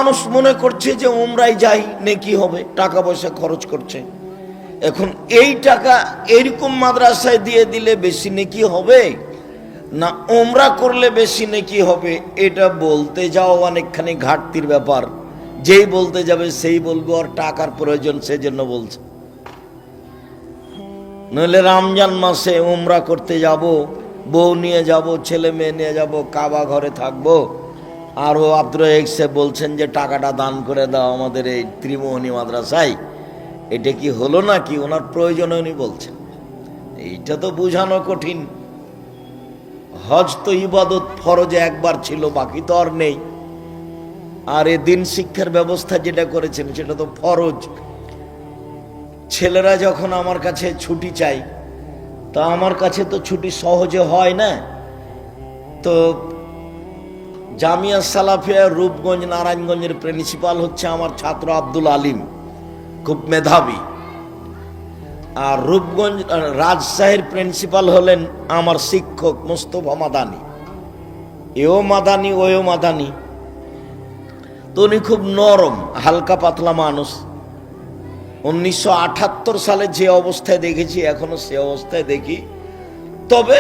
মানুষ মনে করছে যে উমরায় যাই নেকি হবে, টাকা পয়সা খরচ করছে। এখন এই টাকা এরকম মাদ্রাসায় দিয়ে দিলে বেশি নেকি হবে না উমরা করলে বেশি নেকি হবে, এটা বলতে যাও অনেকখানি ঘাটতির ব্যাপার। যেই বলতে যাবে সেই বলবে ওর টাকার প্রয়োজন, সেজন্য বলছে। নইলে রমজান মাসে উমরা করতে যাব, বউ নিয়ে যাব, ছেলে মেয়ে নিয়ে যাব, কাবা ঘরে থাকবো, আর ও আব্দুর রাজ্জাক সাহেব বলছেন যে টাকাটা দান করে দাও আমাদের এই ত্রিমোহনী মাদ্রাসায়। এটা কি হলো নাকি? ওনার প্রয়োজনে উনি বলছেন। এইটা তো বোঝানো কঠিন। হজ তো ইবাদত, ফরজে একবার ছিল, বাকি তো আর নেই। আর এ দিন শিক্ষার ব্যবস্থা যেটা করেছেন সেটা তো ফরজ। ছেলেরা যখন আমার কাছে ছুটি চাই, তা আমার কাছে তো ছুটি সহজে হয় না। তো জামিয়া সালাফিয়া রূপগঞ্জ নারায়ণগঞ্জের প্রিন্সিপাল হচ্ছে আমার ছাত্র আব্দুল আলিম, খুব মেধাবী। আর রূপগঞ্জ রাজশাহীর প্রিন্সিপাল হলেন আমার শিক্ষক মোস্তফা মাদানি। এও মাদানি ওও মাদানি। তো উনি খুব নরম, হালকা পাতলা মানুষ। 1978 সালে যে অবস্থায় দেখেছি এখনো সে অবস্থায় দেখি, তবে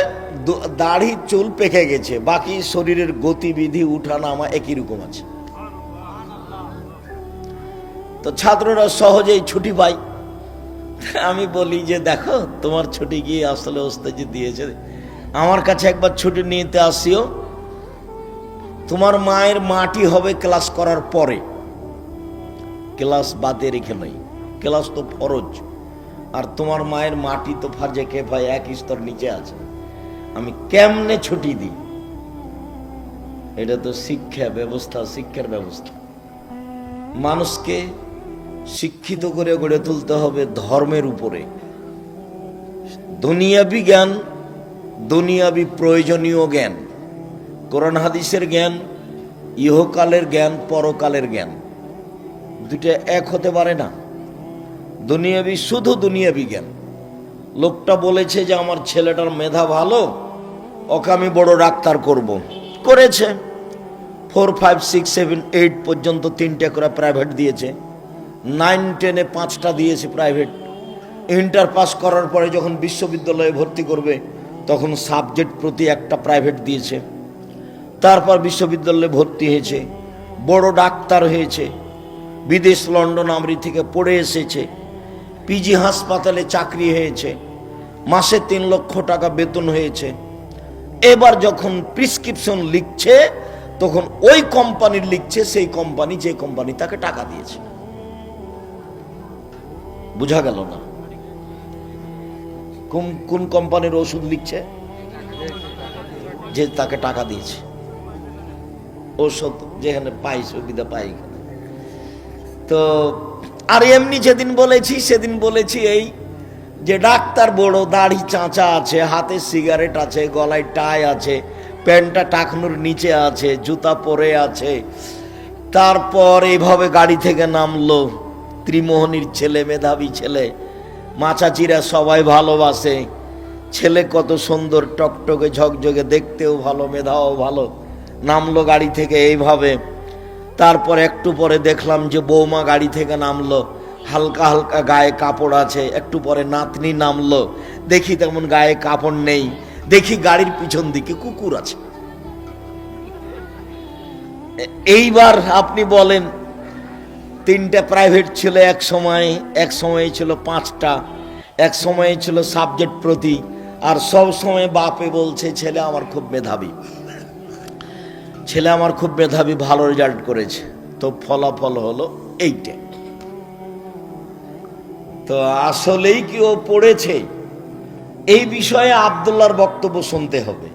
দাড়ি চুল পেকে গেছে, বাকি শরীরের গতিবিধি উঠানামা একই রকম আছে। তো ছাত্ররা সহজেই ছুটি পায়। আমি বলি যে দেখো তোমার ছুটি গিয়ে আসলে ওস্তাদজি দিয়েছে, আমার কাছে একবার ছুটি নিতে আসিও। তোমার মায়ের মাটি হবে ক্লাস করার পরে, ক্লাস বাদে রেখে নয়, ক্লাস তো ফরজ। আর তোমার মায়ের মাটি তো ফার্জে কিফায়া, এক স্তর নিচে আছে। আমি কেমনে ছুটি দিই? এটা তো শিক্ষা ব্যবস্থা, শিক্ষার ব্যবস্থা। মানুষকে শিক্ষিত করে গড়ে তুলতে হবে ধর্মের উপরে। দুনিয়াবি জ্ঞান, দুনিয়াবি প্রয়োজনীয় জ্ঞান, কোরআন হাদিসের জ্ঞান, ইহকালের জ্ঞান, পরকালের জ্ঞান, দুটো এক হতে পারে না। দুনিয়াবি শুধু দুনিয়াবি জ্ঞান। লোকটা বলেছে যে আমার ছেলেটার মেধা ভালো, ওকে আমি বড় ডাক্তার করব, করেছে। 4, 5, 6, 7, 8 পর্যন্ত 3টে করে প্রাইভেট দিয়েছে, 9, 10-এ 5টা দিয়েছে প্রাইভেট। ইন্টার পাস করার পরে যখন বিশ্ববিদ্যালয়ে ভর্তি করবে তখন সাবজেক্ট প্রতি একটা প্রাইভেট দিয়েছে। তারপর বিশ্ববিদ্যালয়ে ভর্তি হয়েছে, বড় ডাক্তার হয়েছে, বিদেশ লন্ডন আমেরিকা থেকে পড়ে এসেছে, পিজি হাসপাতালে চাকরি হয়েছে, মাসে 3 লক্ষ টাকা বেতন হয়েছে। এবার যখন প্রেসক্রিপশন লিখছে তখন ওই কোম্পানির লিখছে, সেই কোম্পানি যে কোম্পানি তাকে টাকা দিয়েছে। বুঝা গেল না? কোন কোম্পানির ওষুধ লিখছে? যে তাকে টাকা দিয়েছে। ওষুধ যেখানে পাই, সুবিধা পাই। তো আর এমনি যেদিন বলেছি সেদিন বলেছি এই যে ডাক্তার বড়, দাড়ি চাঁচা আছে, হাতে সিগারেট আছে, গলায় টাই আছে, প্যান্টটা টাকনুর নিচে আছে, জুতা পরে আছে। তারপর এইভাবে গাড়ি থেকে নামলো, ত্রিমোহনীর ছেলে, মেধাবী ছেলে, মাচাচিরা সবাই ভালোবাসে। ছেলে কত সুন্দর, টকটকে ঝকঝকে, দেখতেও ভালো, মেধাও ভালো। নামলো গাড়ি থেকে এইভাবে। তারপর একটু পরে দেখলাম যে বৌমা গাড়ি থেকে নামলো, হালকা হালকা গায়ে কাপড় আছে। একটু পরে নাতনি নামলো, দেখি তেমন গায়ে কাপড় নেই। দেখি গাড়ির পিছন দিকে কুকুর আছে। এইবার আপনি বলেন, 3টে প্রাইভেট ছিল এক সময় ছিল 5টা, এক সময় ছিল সাবজেক্ট প্রতি। আর সব সময় বাপে বলছে ছেলে আমার খুব মেধাবী, ছেলে আমার খুব মেধাবী, ভালো রেজাল্ট করেছে। তো ফলাফল হলো এইটা। তো আসলেই কি ও পড়েছে? এই বিষয়ে আব্দুল্লাহর বক্তব্য শুনতে হবে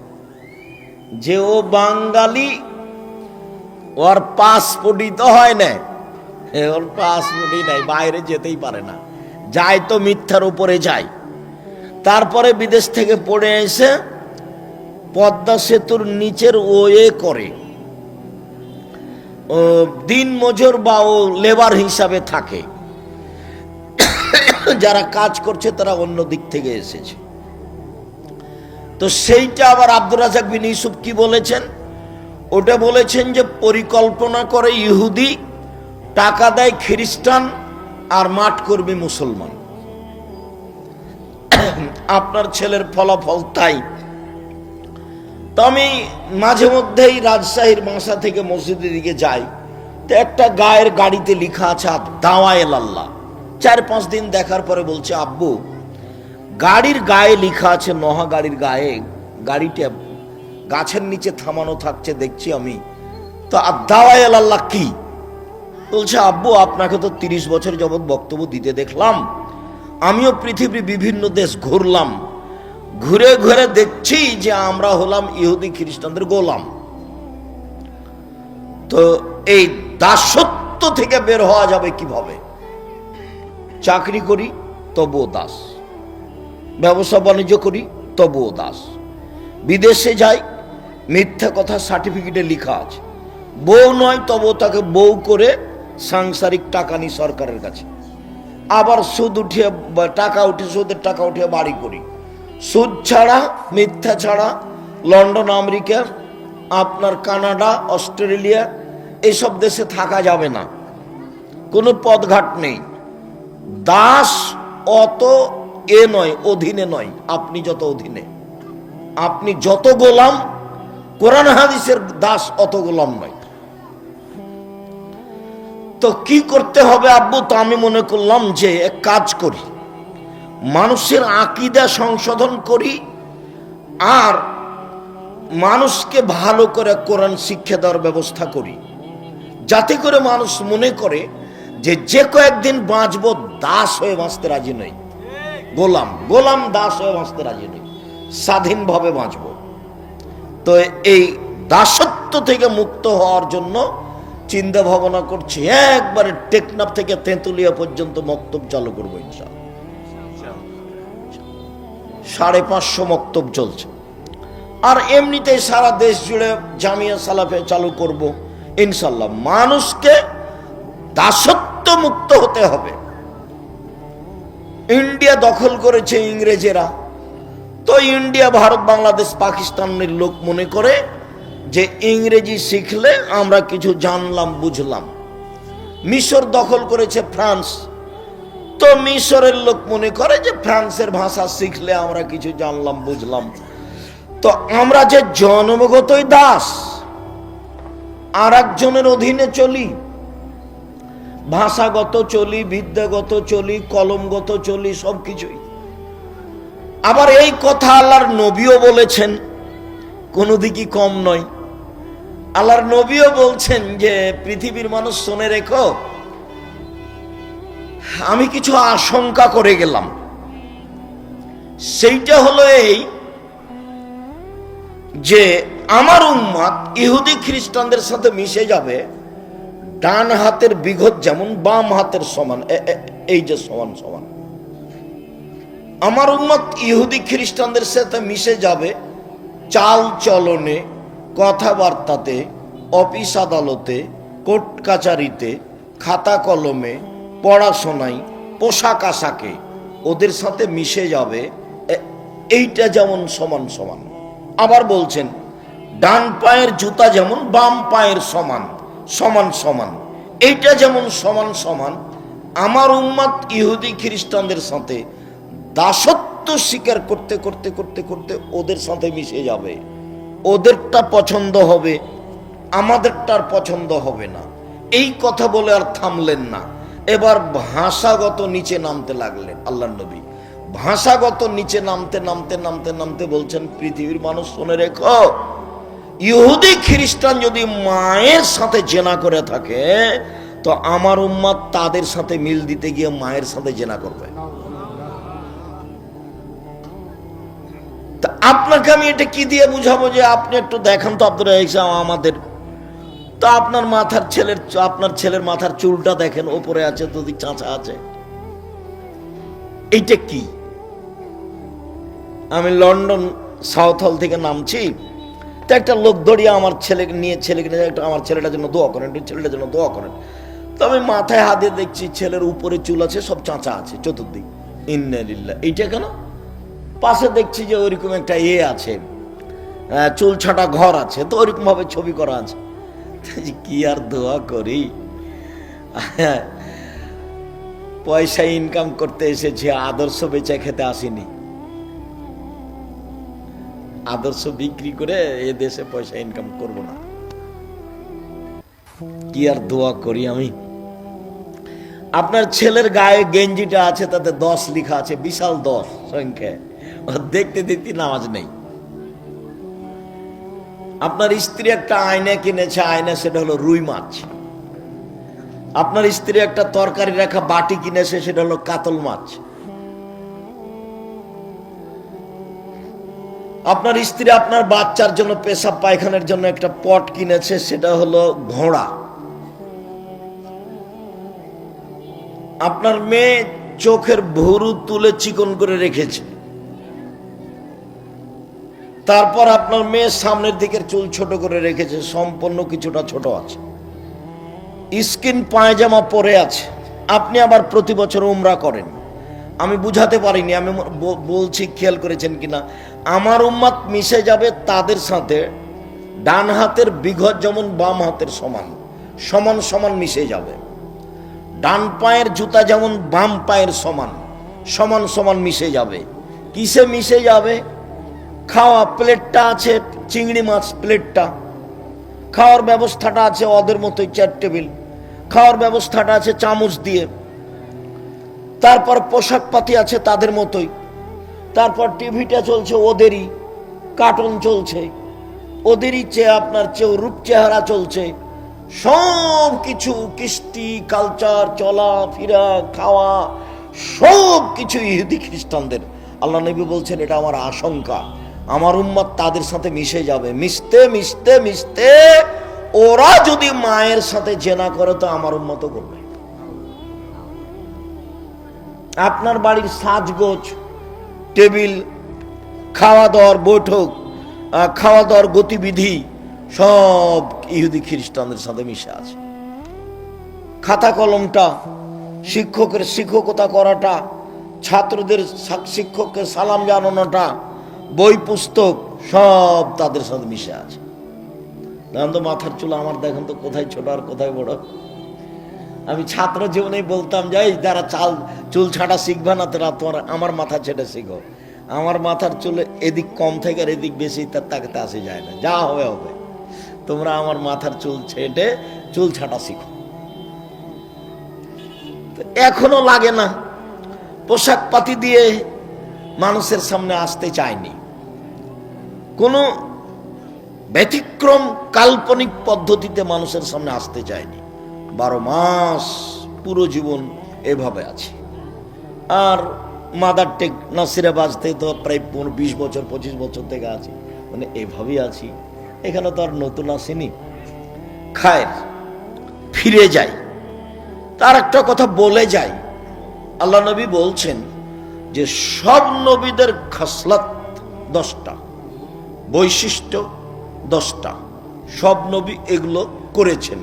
যে ও বাঙালি, ওর পাসপোর্টই তো হয় না, ওর পাসপোর্টই নাই, বাইরে যেতেই পারে না, যায় তো মিথ্যার উপরে যায়। তারপরে বিদেশ থেকে পড়ে এসে পদ্মা সেতুর নিচের ওয়ে করে, ও দিন মজুর বা ও লেবার হিসাবে থাকে। যারা কাজ করছে তারা অন্য দিক থেকে এসেছে। তো সেইটা আবার আব্দুর রাজ্জাক বিন ইউসুফ কি বলেছেন? ওটা বলেছেন যে পরিকল্পনা করে ইহুদি টাকা দেয় খ্রিস্টান আর মাঠ কর্মী মুসলমান। আপনার ছেলের ফলাফল তাই। তো আমি মাঝে মধ্যেই রাজশাহীর বাসা থেকে মসজিদের দিকে যাই, তো একটা গায়ের গাড়িতে লেখা আছে দাওয়ায়েল আল্লাহ। 4-5 দিন দেখার পরে বলছে, আব্বু গাড়ির গায়ে লেখা আছে, নহা গাড়ির গায়ে, গাড়িটা গাছের নিচে থামানো থাকছে দেখছি আমি, তো দাওয়ায়েল আল্লাহ কি? বলছে, আব্বু আপনাকে তো 30 বছর যাবৎ বক্তব্য দিতে দেখলাম, আমিও পৃথিবীর বিভিন্ন দেশ ঘুরলাম, ঘুরে ঘুরে দেখছি যে আমরা হলাম ইহুদি খ্রিস্টানদের গোলাম। তো এই দাসত্ব থেকে বের হওয়া যাবে কিভাবে? চাকরি করি তবুও দাস, ব্যবসা বাণিজ্য করি তবুও দাস, বিদেশে যাই মিথ্যা কথা সার্টিফিকেটে লেখা আছে, বউ নয় তবুও তাকে বউ করে সাংসারিক টাকা নি সরকারের কাছে, আবার সুদ উঠিয়ে টাকা উঠে সুদের টাকা উঠিয়ে বাড়ি করি। সুদ ছাড়া মিথ্যা ছাড়া লন্ডন, আমেরিকা, আপনার কানাডা, অস্ট্রেলিয়া এইসব দেশে থাকা যাবে না, কোনো পদঘাট নেই। দাস অত নয়, অধীনে নয়, আপনি যত অধীনে, আপনি যত গোলাম, কোরআন হাদিসের দাস অত গোলাম নয়। তো কি করতে হবে আব্বু? তো আমি মনে করলাম যে এক কাজ করি, মানুষের আকীদা সংশোধন করি আর মানুষকে ভালো করে কোরআন শিক্ষা দেওয়ার ব্যবস্থা করি, যাতে করে মানুষ মনে করে যে যে কয়েকদিন বাঁচবো দাস হয়ে বাঁচতে রাজি নই, গোলাম দাস হয়ে বাঁচতে রাজি নই, স্বাধীনভাবে বাঁচব। তো এই দাসত্ব থেকে মুক্ত হওয়ার জন্য চিন্তা ভাবনা করছি, একবারে টেকনাফ থেকে তেঁতুলিয়া পর্যন্ত মক্তব চালু করবো ইনশাআল্লাহ। 550 মক্তব চলছে, আর এমনিতেই সারা দেশ জুড়ে জামিয়া সালাফে চালু করব ইনশাআল্লাহ। মানুষকে দাসত্ব মুক্ত হতে হবে। ইন্ডিয়া দখল করেছে ইংরেজেরা, তো ইন্ডিয়া, ভারত, বাংলাদেশ, পাকিস্তানের লোক মনে করে যে ইংরেজি শিখলে আমরা কিছু জানলাম বুঝলাম। মিশর দখল করেছে ফ্রান্স, তো মিশরের লোক মনে করে যে ফ্রান্সের ভাষা শিখলে আমরা কিছু জানলাম বুঝলাম। তো আমরা যে জন্মগতই দাস, আর একজনের অধীনে চলি, ভাষাগত চলি, বিদ্যাগত চলি, কলমগত চলি, সবকিছুই। আবার এই কথা আল্লাহর নবীও বলেছেন, কোনো দিকই কম নয়। আল্লাহর নবীও বলছেন যে পৃথিবীর মানুষ শুনে রেখো, আমি কিছু আশঙ্কা করে গেলাম। সেইটা হলো এই যে আমার উম্মত ইহুদি খ্রিস্টানদের সাথে মিশে যাবে, ডান হাতের বিঘত যেমন বাম হাতের সমান, এই যে সমান সমান। আমার উম্মত ইহুদি খ্রিস্টানদের সাথে মিশে যাবে চাল চলনে, কথাবার্তাতে, অফিস আদালতে, কোর্ট কাচারিতে, খাতা কলমে, পড়াশোনায়, পোশাক আশাকে ওদের সাথে মিশে যাবে, এইটা যেমন সমান সমান। আবার বলছেন ডান পায়ের জুতা যেমন বাম পায়ের সমান, সমান সমান, এইটা যেমন সমান সমান। আমার উম্মত ইহুদি খ্রিস্টানদের সাথে দাসত্ব স্বীকার করতে করতে করতে করতে ওদের সাথে মিশে যাবে, ওদেরটা পছন্দ হবে, আমাদেরটার পছন্দ হবে না। এই কথা বলে আর থামলেন না, এবার ভাষাগত নিচে নামতে লাগলেন আল্লাহর নবী। ভাষাগত নিচে নামতে নামতে নামতে নামতে বলছেন, পৃথিবীর মানুষ শুনে রেখো, ইহুদি খ্রিস্টান যদি মায়ের সাথে জেনা করে থাকে, তো আমার উম্মত তাদের সাথে মিল দিতে গিয়ে মায়ের সাথে জেনা করবে। তা আপনাকে আমি এটা কি দিয়ে বুঝাবো যে আপনি একটু দেখেন তো আব্দুর রাজ্জাক আমাদের, তো আপনার মাথার আপনার ছেলের মাথার চুলটা দেখেন, ওপরে আছে যদি চাঁচা আছে, এইটা কি? আমি লন্ডন সাউথ হল থেকে নামছি, তো একটা লোক দড়িয়ে আমার ছেলেকে নিয়ে একটু আমার ছেলেটার জন্য দোয়া করেন, একটু ছেলেটার জন্য দোয়া করেন। তো আমি মাথায় হাত দিয়ে দেখছি ছেলের উপরে চুল আছে, সব চাঁচা আছে চতুর্দিক। ইন্না লিল্লাহ। এইটা কেন? পাশে দেখছি যে ওইরকম একটা আছে, চুল ছাটা ঘর আছে, তো ওইরকম ভাবে ছবি করা আছে। কি আর দোয়া করি, পয়সা ইনকাম করতে এসেছি, আদর্শ বেচে খেতে আসিনি। আদর্শ বিক্রি করে এ দেশে পয়সা ইনকাম করব না। কি আর দোয়া করি আমি। আপনার ছেলের গায়ে গেঞ্জিটা আছে, তাতে 10 লেখা আছে, বিশাল 10 সংখ্যা, দেখতে দেখতে নামাজ নেই। আপনার স্ত্রী একটা আয়না কিনেছে, আয়না সেটা হলো রুই মাছ। আপনার স্ত্রী একটা তরকারি রাখা বাটি কিনেছে, সেটা হলো কাতল মাছ। আপনার স্ত্রী আপনার বাচ্চার জন্য পেশাব পায়খানার জন্য একটা পট কিনেছে, সেটা হলো ঘোড়া। আপনার মেয়ে চোখের ভুরু তুলে চিকন করে রেখেছে, তারপর আপনার মেয়ে সামনের দিকের চুল ছোট করে রেখেছে, সম্পূর্ণ কিছুটা ছোট আছে, স্কিন পায়জামা পরে আছে। আপনি আবার প্রতি বছর উমরা করেন। আমি বুঝাতে পারিনি, আমি বলছি, খেয়াল করেছেন কিনা, আমার উম্মাত মিশে যাবে তাদের সাথে। ডান হাতের বিঘত যেমন বাম হাতের সমান, সমান সমান মিশে যাবে। ডান পায়ের জুতা যেমন বাম পায়ের সমান, সমান সমান মিশে যাবে। কিসে মিশে যাবে? খাওয়া প্লেটটা আছে, চিংড়ি মাছ প্লেটটা, খাওয়ার ব্যবস্থাটা আছে ওদের মতোই, 4 টেবিল, খাওয়ার ব্যবস্থাটা আছে চামচ দিয়ে। তারপর পোশাক পাতি আছে তাদের মতোই। তারপর টিভিটা চলছে ওদেরই, কার্টুন চলছে ওদেরই, আপনার রূপ চেহারা চলছে, সব কিছু, কৃষ্টি কালচার, চলা ফিরা, খাওয়া, সব কিছু ইহুদি খ্রিস্টানদের। আল্লাহ নবী বলছেন, এটা আমার আশঙ্কা, আমার উম্মত তাদের সাথে মিশে যাবে। মিশতে মিশতে মিশতে ওরা যদি মায়ের সাথে জেনা করে তো আমার উম্মত করবে। আপনার বাড়ির সাজগোজ, টেবিল, খাওয়া দাওয়ার বৈঠক, খাওয়া দাওয়ার গতিবিধি সব ইহুদি খ্রিস্টানদের সাথে মিশে আছে। খাতা কলমটা, শিক্ষকের শিক্ষকতা করাটা, ছাত্রদের শিক্ষককে সালাম জানানোটা, বই পুস্তক সব তাদের সাথে মিশে আছে। দেখেন তো মাথার চুল আমার, দেখেন তো কোথায় ছোট আর কোথায় বড়। আমি ছাত্র জীবনেই বলতাম, যাই যারা চুল ছাঁটা শিখবে না তারা তোমার আমার মাথা ছেটে শিখো। আমার মাথার চুল এদিক কম থেকে আর এদিক বেশি, তার তাকাতে আসে যায় না, যা হবে হবে। তোমরা আমার মাথার চুল ছেটে চুল ছাঁটা শিখো। এখনো লাগে না, পোশাক পাতি দিয়ে মানুষের সামনে আসতে চায়নি। কোনো ব্যতিক্রম কাল্পনিক পদ্ধতিতে মানুষের সামনে আসতে চায়নি। 12 মাস পুরো জীবন এভাবে আছে। আর মাদার টেক নাসিরে বাজতে তো প্রায় 20 বছর 25 বছর থেকে আছি, মানে এভাবেই আছি। এখানে তো আর নতুন আসেনি। খায়ের ফিরে যাই, তার একটা কথা বলে যাই। আল্লাহ নবী বলছেন যে সব নবীদের খাসলাত 10টা, বৈশিষ্ট্য 10টা, সব নবী এগুলো করেছেন।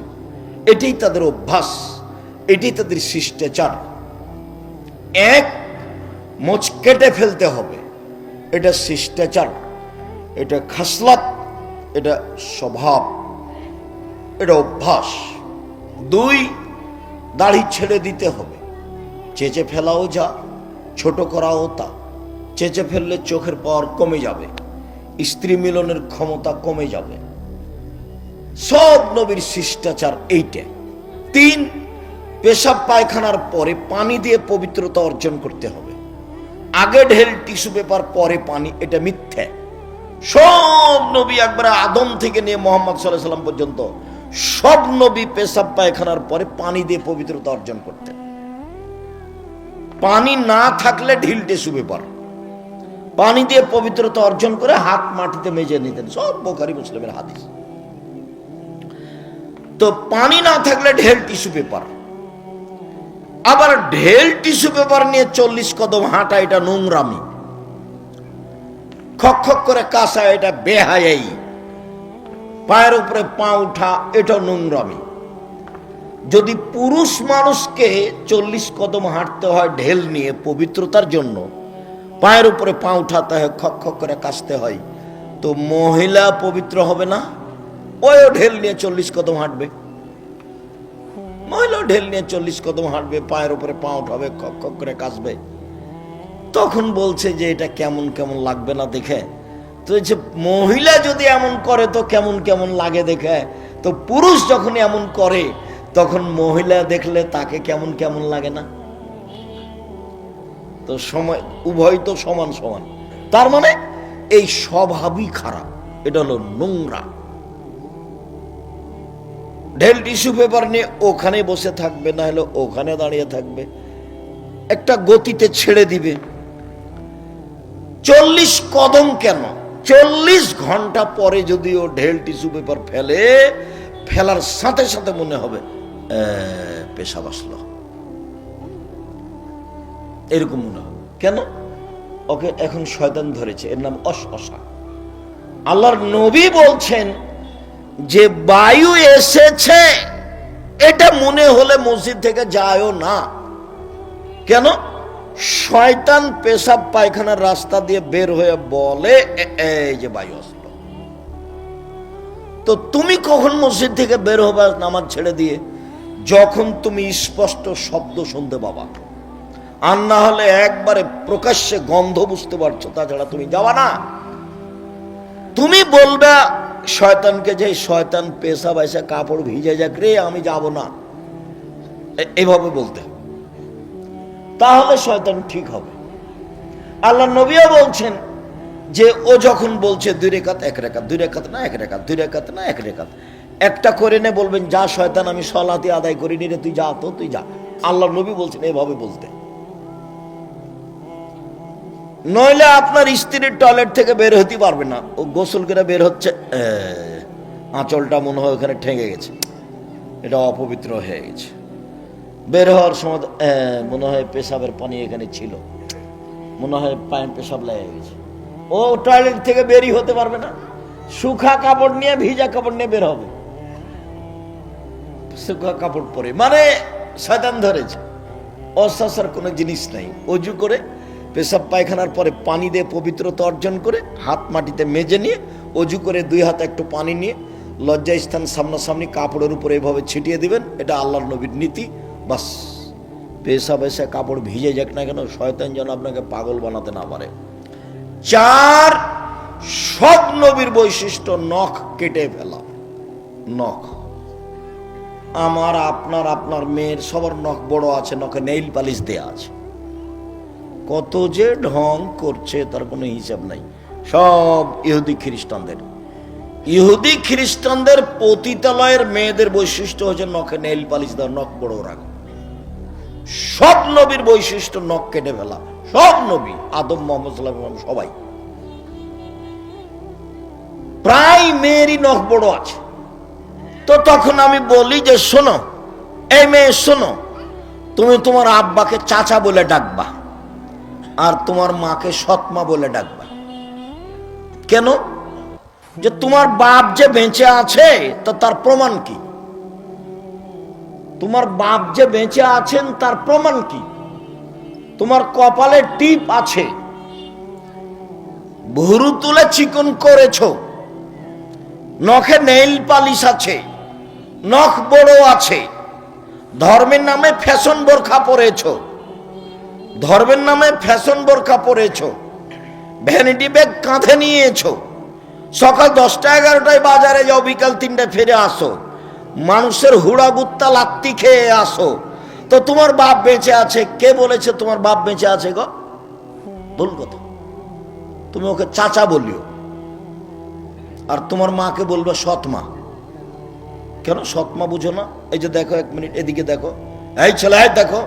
এটাই তাদের অভ্যাস, এটাই তাদের শিষ্টাচার। এক, মোচ কেটে ফেলতে হবে, এটা শিষ্টাচার, এটা খাসলাত, এটা স্বভাব, এটা অভ্যাস। 2, দাড়ি ছেড়ে দিতে হবে, চেঁচে ফেলাও যা, ছোট করাও তা। চেঁচে ফেললে চোখের পাওয়ার কমে যাবে, স্ত্রী মিলনের ক্ষমতা কমে যাবে। সব নবীর শিষ্টাচার এইটা। 3, পেশাব পায়খানার পরে পানি দিয়ে পবিত্রতা অর্জন করতে হবে। আগে ঢেল টিস্যু পেপার, পরে পানি, এটা মিথ্যা। সব নবী একবারে আদম থেকে নিয়ে মোহাম্মদ সাল্লাল্লাহু আলাইহি ওয়াসাল্লাম পর্যন্ত সব নবী পেশাব পায়খানার পরে পানি দিয়ে পবিত্রতা অর্জন করতেন। পানি না থাকলে ঢিল টিস্যু পেপার, পানি দিয়ে পবিত্রতা অর্জন করে হাত মাটিতে মেজে নিতেন। সব বুখারী মুসলিমের হাদিস। তো পানি না থাকলে ঢেল টিস্যু পেপার। আবার ঢেল টিস্যু পেপার নিয়ে 40 কদম হাঁটা, এটা নোংরামি। খক খক করে কাশা, এটা বেহায়াই। পায়ের উপরে পা উঠা, এটা নোংরামি। যদি পুরুষ মানুষকে 40 কদম হাঁটতে হয় ঢেল নিয়ে পবিত্রতার জন্য, পায়ের উপরে পা উঠাতে হয়, খক খক করে কাশতে হয়, তো মহিলা পবিত্র হবে না? ওই ঢেল নিয়ে 40 কদম হাঁটবে। মহিলা ঢেল নিয়ে 40 কদম হাঁটবে, পায়ের উপরে পা উঠাবে, খক খক করে কাশবে। তখন বলছে যে এটা কেমন কেমন লাগবে না দেখে। তো যে মহিলা যদি এমন করে তো কেমন কেমন লাগে দেখে, তো পুরুষ যখন এমন করে তখন মহিলা দেখলে তাকে কেমন কেমন লাগে না? তো সময় উভয় তো সমান সমান। তার মানে এই স্বভাবই খারাপ, এটা হলো নোংরা। ঢেল টিস্যু পেপার নিয়ে ওখানে বসে থাকবে, না হলে ওখানে দাঁড়িয়ে থাকবে, একটা গতিতে ছেড়ে দিবে। 40 কদম কেন, 40 ঘন্টা পরে যদি ও ঢেল টিস্যু পেপার ফেলে, ফেলার সাথে সাথে মনে হবে পেশাব আসলো, এরকম মনে হবে। কেন? ওকে এখন শয়তান ধরেছে, এর নাম অশশা। আল্লাহর নবী বলছেন যে বায়ু এসেছে এটা মনে হলে মসজিদ থেকে যায়ও না। কেন? শয়তান পেশাব পায়খানার রাস্তা দিয়ে বের হয়ে বলে এই যে বায়ু আসলো। তো তুমি কখন মসজিদ থেকে বের হবে নামাজ ছেড়ে দিয়ে? যখন তুমি স্পষ্ট শব্দ শুনতে পাবা, আর না হলে একবারে প্রকাশ্যে গন্ধ বুঝতে পারছো, তাছাড়া তুমি যাওয়া না। তুমি বলবে শয়তানকে যে শয়তান পেশাব এসে কাপড় ভিজে যাক রে, আমি যাব না, এইভাবে বলতে হবে, তাহলে শয়তান ঠিক হবে। আল্লাহ নবীও বলছেন যে ও যখন বলছে 2 রাকাত 1 রাকাত, 2 রাকাত না 1 রাকাত, 2 রাকাত না 1 রাকাত, একটা করে নে, বলবেন যা শয়তান আমি সালাতে আদায় করিনি রে, তুই যা, তো তুই যা। আল্লাহ নবী বলছেন এইভাবে বলতে। নইলে আপনার স্ত্রীর টয়লেট থেকে বের হতে পারবে না, ও গোসল করে বের হচ্ছে, আঁচলটা মনে হয় ওখানে ঠেঙে গেছে, এটা অপবিত্র হয়ে গেছে। বের হওয়ার সময় মনে হয় পেশাবের পানি এখানে ছিল, মনে হয় পায়ে পেশাব লেগে গেছে, ও টয়লেট থেকে বেরই হতে পারবে না। শুখা কাপড় নিয়ে ভিজা কাপড় নিয়ে বের হবে, শুখা কাপড় পরে, মানে শয়তান ধরেছে। অশ্বাসার কোনো জিনিস নাই। অজু করে পেশাব পায়খানার পরে পানি দিয়ে পবিত্রতা অর্জন করে হাত মাটিতে মেজে নিয়ে অজু করে 2 হাতে একটু পানি নিয়ে লজ্জাস্থান সামনাসামনি কাপড়ের উপরে এভাবে ছিটিয়ে দিবেন, এটা আল্লাহর নবীর নীতি। বাস, পেশাব এসে কাপড় ভিজে যাক না কেন, শয়তান যেন আপনাকে পাগল বানাতে না পারে। 4, সব নবীর বৈশিষ্ট্য নখ কেটে ফেলা। নখ আমার, আপনার, আপনার মেয়ের সবার নখ বড় আছে, নখে নেইল পালিশ দেয়া আছে। কত যে ঢং করছে তার কোনো হিসাব নাই। সব ইহুদি খ্রিস্টানদের। ইহুদি খ্রিস্টানদের পতিতালয়ের মেয়েদের বৈশিষ্ট্য হচ্ছে নখে নেইল পালিশ দেওয়া, নখ বড় রাখা। সব নবীর বৈশিষ্ট্য নখ কেটে ফেলা। সব নবী, আদম, মোহাম্মদ সাল্লাল্লাহু আলাইহি ওয়াসাল্লাম, সবাই। প্রায় মেয়েরই নখ বড় আছে। তো তখন আমি বলি যে শোনো, এই মেয়ে শোনো, তুমি তোমার আব্বাকে চাচা বলে ডাকবা, আর তোমার মাকে সৎমা বলে ডাকবা। কেন? যে তোমার বাপ যে বেঁচে আছে তো তার প্রমাণ কি? তোমার বাপ যে বেঁচে আছেন তার প্রমাণ কি? তোমার কপালে টিপ আছে, ভুরু তুলে চিকন করেছ, নখে নেইল পালিশ আছে, নখ বড় আছে, ধর্মের নামে ফ্যাশন বোরখা পরেছ, ধর্মের নামে ফ্যাশন বোরখা পরেছ, ভ্যানিটি ব্যাগ কাঁধে নিয়েছো, সকাল 10টা 11টায় বাজারে যাও, বিকাল 3টায় ফিরে আসো, মানুষের হুড়া গুত্তা লাত্তি খেয়ে আসো। তো তোমার বাপ বেঁচে আছে, কে বলেছে তোমার বাপ বেঁচে আছে গো? ভুল কথা। তুমি ওকে চাচা বলিও, আর তোমার মাকে বলবে সৎমা। কেন সৎমা বুঝো না? এই যে দেখো, 1 মিনিট এদিকে দেখো, এই ছেলে দেখো,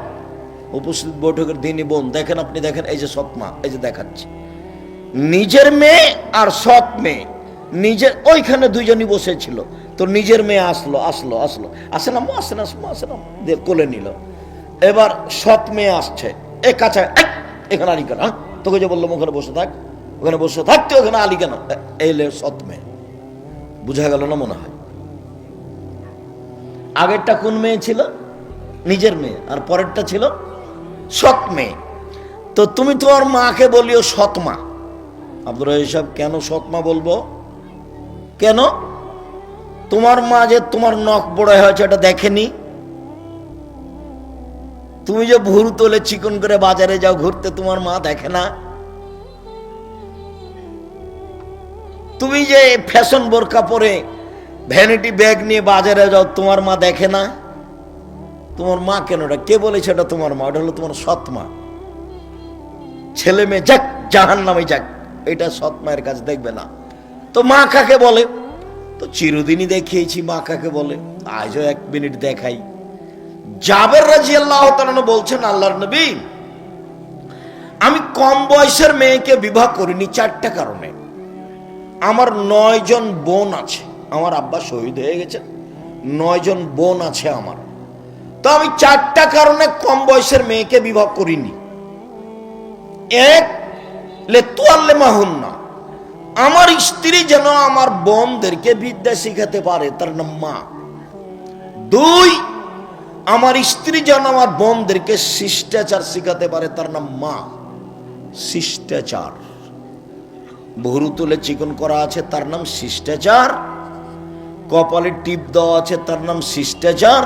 উপস্থিত বৈঠকের দিনই বোন দেখেন, আপনি দেখেন, এই যে সৎমা, এই যে দেখাচ্ছি, নিজের মেয়ে আর সৎ মেয়ে, নিজের ওইখানে দুইজনই বসেছিল, তো নিজের মেয়ে আসলো, আসেন আম্মু, আসেন কোলে নিল। এবার সৎ মেয়ে আসছে, এ কাছে, এখানে আলি কেন? তোকে যে বললাম ওখানে বসে থাক, ওখানে বসে থাকতে, ওখানে আলি কেন? এলে সৎ মেয়ে। বুঝা গেল না মনে হয়? আগেরটা কোন মেয়ে ছিল? নিজের মেয়ে, আর পরেরটা ছিল সৎ মেয়ে। তো তুমি তোমার মাকে বলিও সৎমা। আব্দুর রাজ্জাক সাহেব, কেন সৎমা বলবো? কেন? তোমার মা যে তোমার নখ বড় হয়েছে এটা দেখেনি? তুমি যে ভুরু তোলে চিকন করে বাজারে যাও ঘুরতে, তোমার মা দেখে না? তুমি যে ফ্যাশন বোরকা পরে ভ্যানিটি ব্যাগ নিয়ে বাজারে যাও, তোমার মা দেখে না? তোমার মা কেন? ওটা কে বলেছে এটা তোমার মা? ওটা হলো তোমার সৎ মা। ছেলে মেয়ে যাক জাহান্নামে যাক, এটা সৎ মায়ের কাছে দেখবে না। তো মা কাকে বলে? তো চিরদিনই দেখিয়েছি মা কাকে বলে, আজও 1 মিনিট দেখাই। জাবের রাদিয়াল্লাহু তাআলা বলছেন, আল্লাহর নবী, আমি কম বয়সের মেয়েকে বিবাহ করিনি 4টা কারণে। আমার 9 জন বোন আছে, আমার আব্বা শহীদ হয়ে গেছে, 9 জন বোন আছে আমার। তো আমি 4টা কারণে কম বয়সের মেয়েকে বিবাহ করিনি। 1, লেতুয়াল্লেমাহুন্না, আমার স্ত্রী যেন আমার বোনদেরকে বিদ্যা শিখাতে পারে, তার নাম মা। 2, আমার স্ত্রী যেন আমার বোনদেরকে শিষ্টাচার শিখাতে পারে, তার নাম মা। শিষ্টাচার, ভুরু তুলে চিকন করা আছে, তার নাম শিষ্টাচার। কপালে টিপ দেওয়া আছে, তার নাম শিষ্টাচার।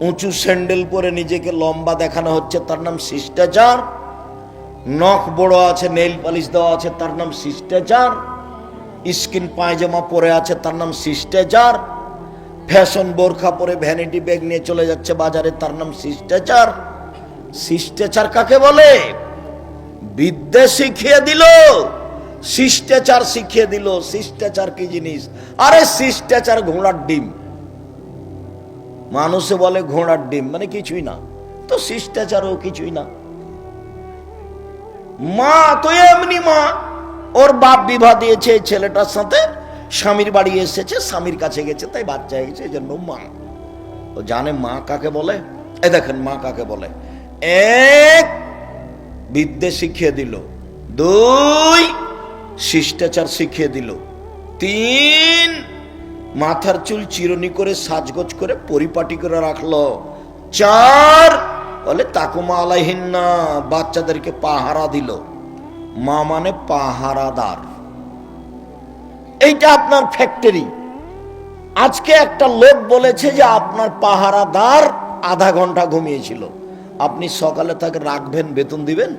উঁচু স্যান্ডেল পরে নিজেকে লম্বা দেখানো হচ্ছে, তার নাম শিষ্টাচার। নখ বড় আছে, নেইল পালিশ দেওয়া আছে, তার নাম শিষ্টাচার। স্কিন পায়জামা পরে আছে, তার নাম শিষ্টাচার। ফ্যাশন বোরখা পরে ভ্যানিটি ব্যাগ নিয়ে চলে যাচ্ছে বাজারে, তার নাম শিষ্টাচার। শিষ্টাচার কাকে বলে? বিদ্যা শিখিয়ে দিল, শিষ্টাচার শিখিয়ে দিল। শিষ্টাচার কি জিনিস? আরে শিষ্টাচার ঘোড়ার ডিম। মানুষে বলে ঘোড়ার ডিম মানে কিছুই না, তো শিষ্টাচারও কিছুই না। মা তো এমনি মা, ওর বাপ বিবাহ দিয়েছে ছেলেটার সাথে, স্বামীর বাড়ি এসেছে, স্বামীর কাছে গেছে, তাই বাচ্চা হয়ে গেছে, এই জন্য মা। ও জানে মা কাকে বলে? এ দেখেন মা কাকে বলে। 1, বিদ্যা শিখিয়ে দিল। 2, শিষ্টাচার শিখিয়ে দিল। 3, মাথার চুল চিরুনি করে সাজগোজ করে পরিপাটি করে রাখলো। 4, বলে তাকুমা আলাইহিন্না, বাচ্চাদেরকে পাহারা দিল। মা মানে পাহারাদার। এইটা আপনার ফ্যাক্টরি। আজকে একটা লোক বলেছে যে আপনার পাহারাদার আধা ঘন্টা ঘুমিয়েছিল, আপনি সকালে তাকে রাখবেন, বেতন দিবেন?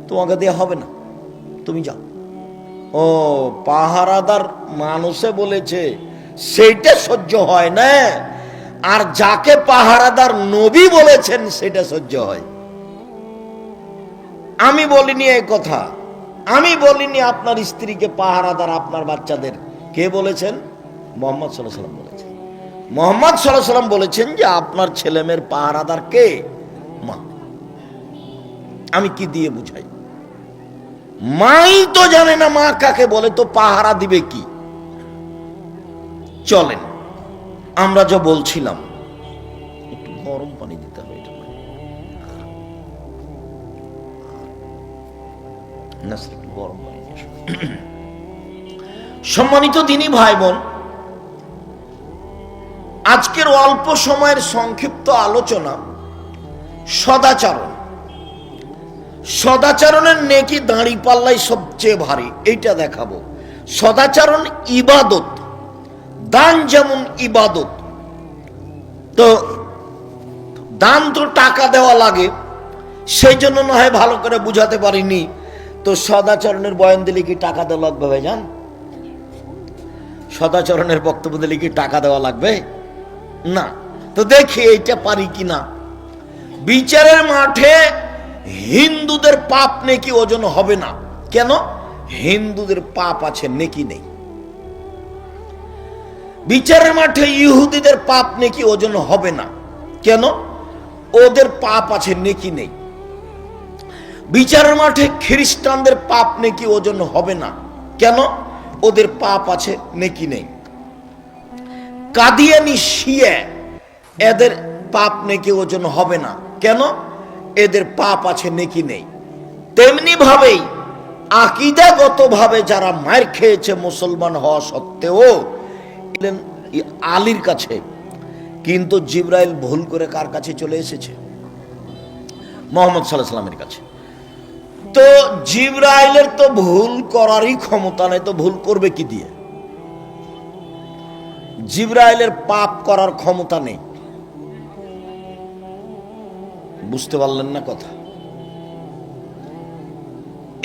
তোমাকে দেওয়া হবে না, তুমি যাও। ও পাহারাদার মানুষে বলেছে, সেইটা সহ্য হয় না। আর যাকে পাহারাদার নবী বলেছেন সেটা সহ্য হয়। আমি বলিনি এই কথা, আমি বলিনি আপনার স্ত্রীকে পাহারাদার আপনার বাচ্চাদের। কে বলেছেন? মুহাম্মদ সাল্লাল্লাহু আলাইহি ওয়াসাল্লাম বলেছেন। মুহাম্মদ সাল্লাল্লাহু আলাইহি ওয়াসাল্লাম বলেছেন যে আপনার ছেলেমেয়ের পাহারাদার কে? মা। আমি কি দিয়ে বুঝাই? মাই তো জানে না মা কাকে বলে, তো পাহারা দিবে কি? চলেন আমরা যা বলছিলাম, একটু গরম পানি দিতে হবে এটা না, একটু গরম পানি। সম্মানিত দিনী ভাই বোন, আজকের অল্প সময়ের সংক্ষিপ্ত আলোচনা সদাচরণ। সদাচরণের নেকি দাঁড়ি পাল্লাই সবচেয়ে ভারী, এইটা দেখাবো। সদাচরণ ইবাদত, দান যেমন ইবাদত। তো দান তো টাকা দেওয়া লাগে, সেই জন্য না হয় ভালো করে বুঝাতে পারিনি। তো সদাচরণের বয়ান দিলে কি টাকা দেওয়া লাগবে ভাইজান? সদাচরণের বক্তব্য দিলে কি টাকা দেওয়া লাগবে? না। তো দেখি এইটা পারি কিনা। বিচারের মাঠে হিন্দুদের পাপ নেকি ওজন হবে না। কেন? হিন্দুদের পাপ আছে, নেকি নেই। বিচারের মাঠে ইহুদিদের পাপ নেকি ওজন হবে না। কেন? ওদের পাপ আছে, নেকি নেই। বিচারের মাঠে খ্রিস্টানদের পাপ নেকি ওজন হবে না। কেন? ওদের পাপ আছে, নেকি নেই। কাদিয়ানি শিয়া, এদের পাপ নেকি ওজন হবে না। কেন? এদের পাপ আছে, নেকি নেই। তেমনি ভাবেই আকীদাগত ভাবে যারা মার খেয়েছে মুসলমান হওয়া সত্ত্বেও আলীর কাছে, কিন্তু জিবরাইল ভুল করে কার কাছে চলে এসেছে? মুহাম্মদ সাল্লাল্লাহু আলাইহি ওয়াসাল্লামের কাছে। তো জিবরাইলের তো ভুল করারই ক্ষমতা নেই, তো ভুল করবে কি দিয়ে? জিবরাইলের পাপ করার ক্ষমতা নেই। বুঝতে পারলেন না কথা?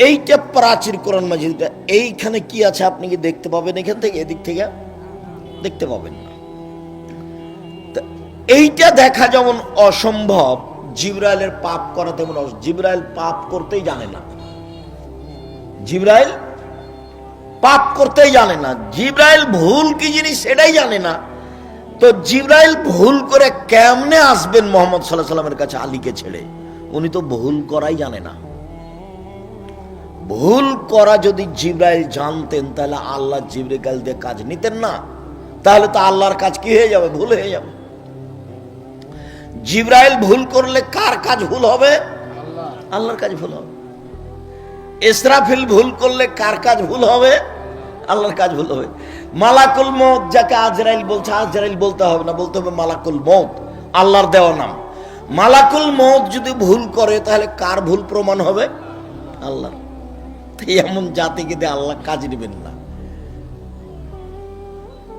এইটা প্রাচীর কোরআন মাজিদ, এইখানে কি আছে আপনি কি দেখতে পাবেন? এখান থেকে এদিক থেকে দেখতে পাবেন না। এইটা দেখা যেমন অসম্ভব, জিবরাইলের পাপ করা তেমন। জিবরাইল পাপ করতেই জানে না, জিবরাইল পাপ করতেই জানে না। জিবরাইল ভুল কি জিনিস সেটাই জানে না। তো জিবরাইল ভুল করে কেমনে আসবেন মুহাম্মদ সাল্লাল্লাহু আলাইহি ওয়াসাল্লামের কাছে আলীকে ছেড়ে? উনি তো ভুল করাই জানে না। ভুল করা যদি জিবরাইল জানতেন তাহলে আল্লাহ জিবরাইল দিয়ে কাজ নিতেন না। তাহলে তো আল্লাহর কাজ কি হয়ে যাবে? ভুল হয়ে যাবে। জিবরাইল ভুল করলে কার কাজ ভুল হবে? আল্লাহর কাজ ভুল হবে। ইসরাফিল ভুল করলে কার কাজ ভুল হবে? আল্লাহর কাজ ভুল হবে। মালাকুল মউত যাকে আজরাইল বলছে, আজরাইল বলতে হবে না, বলতে হবে মালাকুল মউত, আল্লাহর দেওয়া নাম। মালাকুল মউত যদি ভুল করে তাহলে কার ভুল প্রমাণ হবে? আল্লাহর। এমন জাতিকে দিয়ে আল্লাহ কাজ নেবেন না।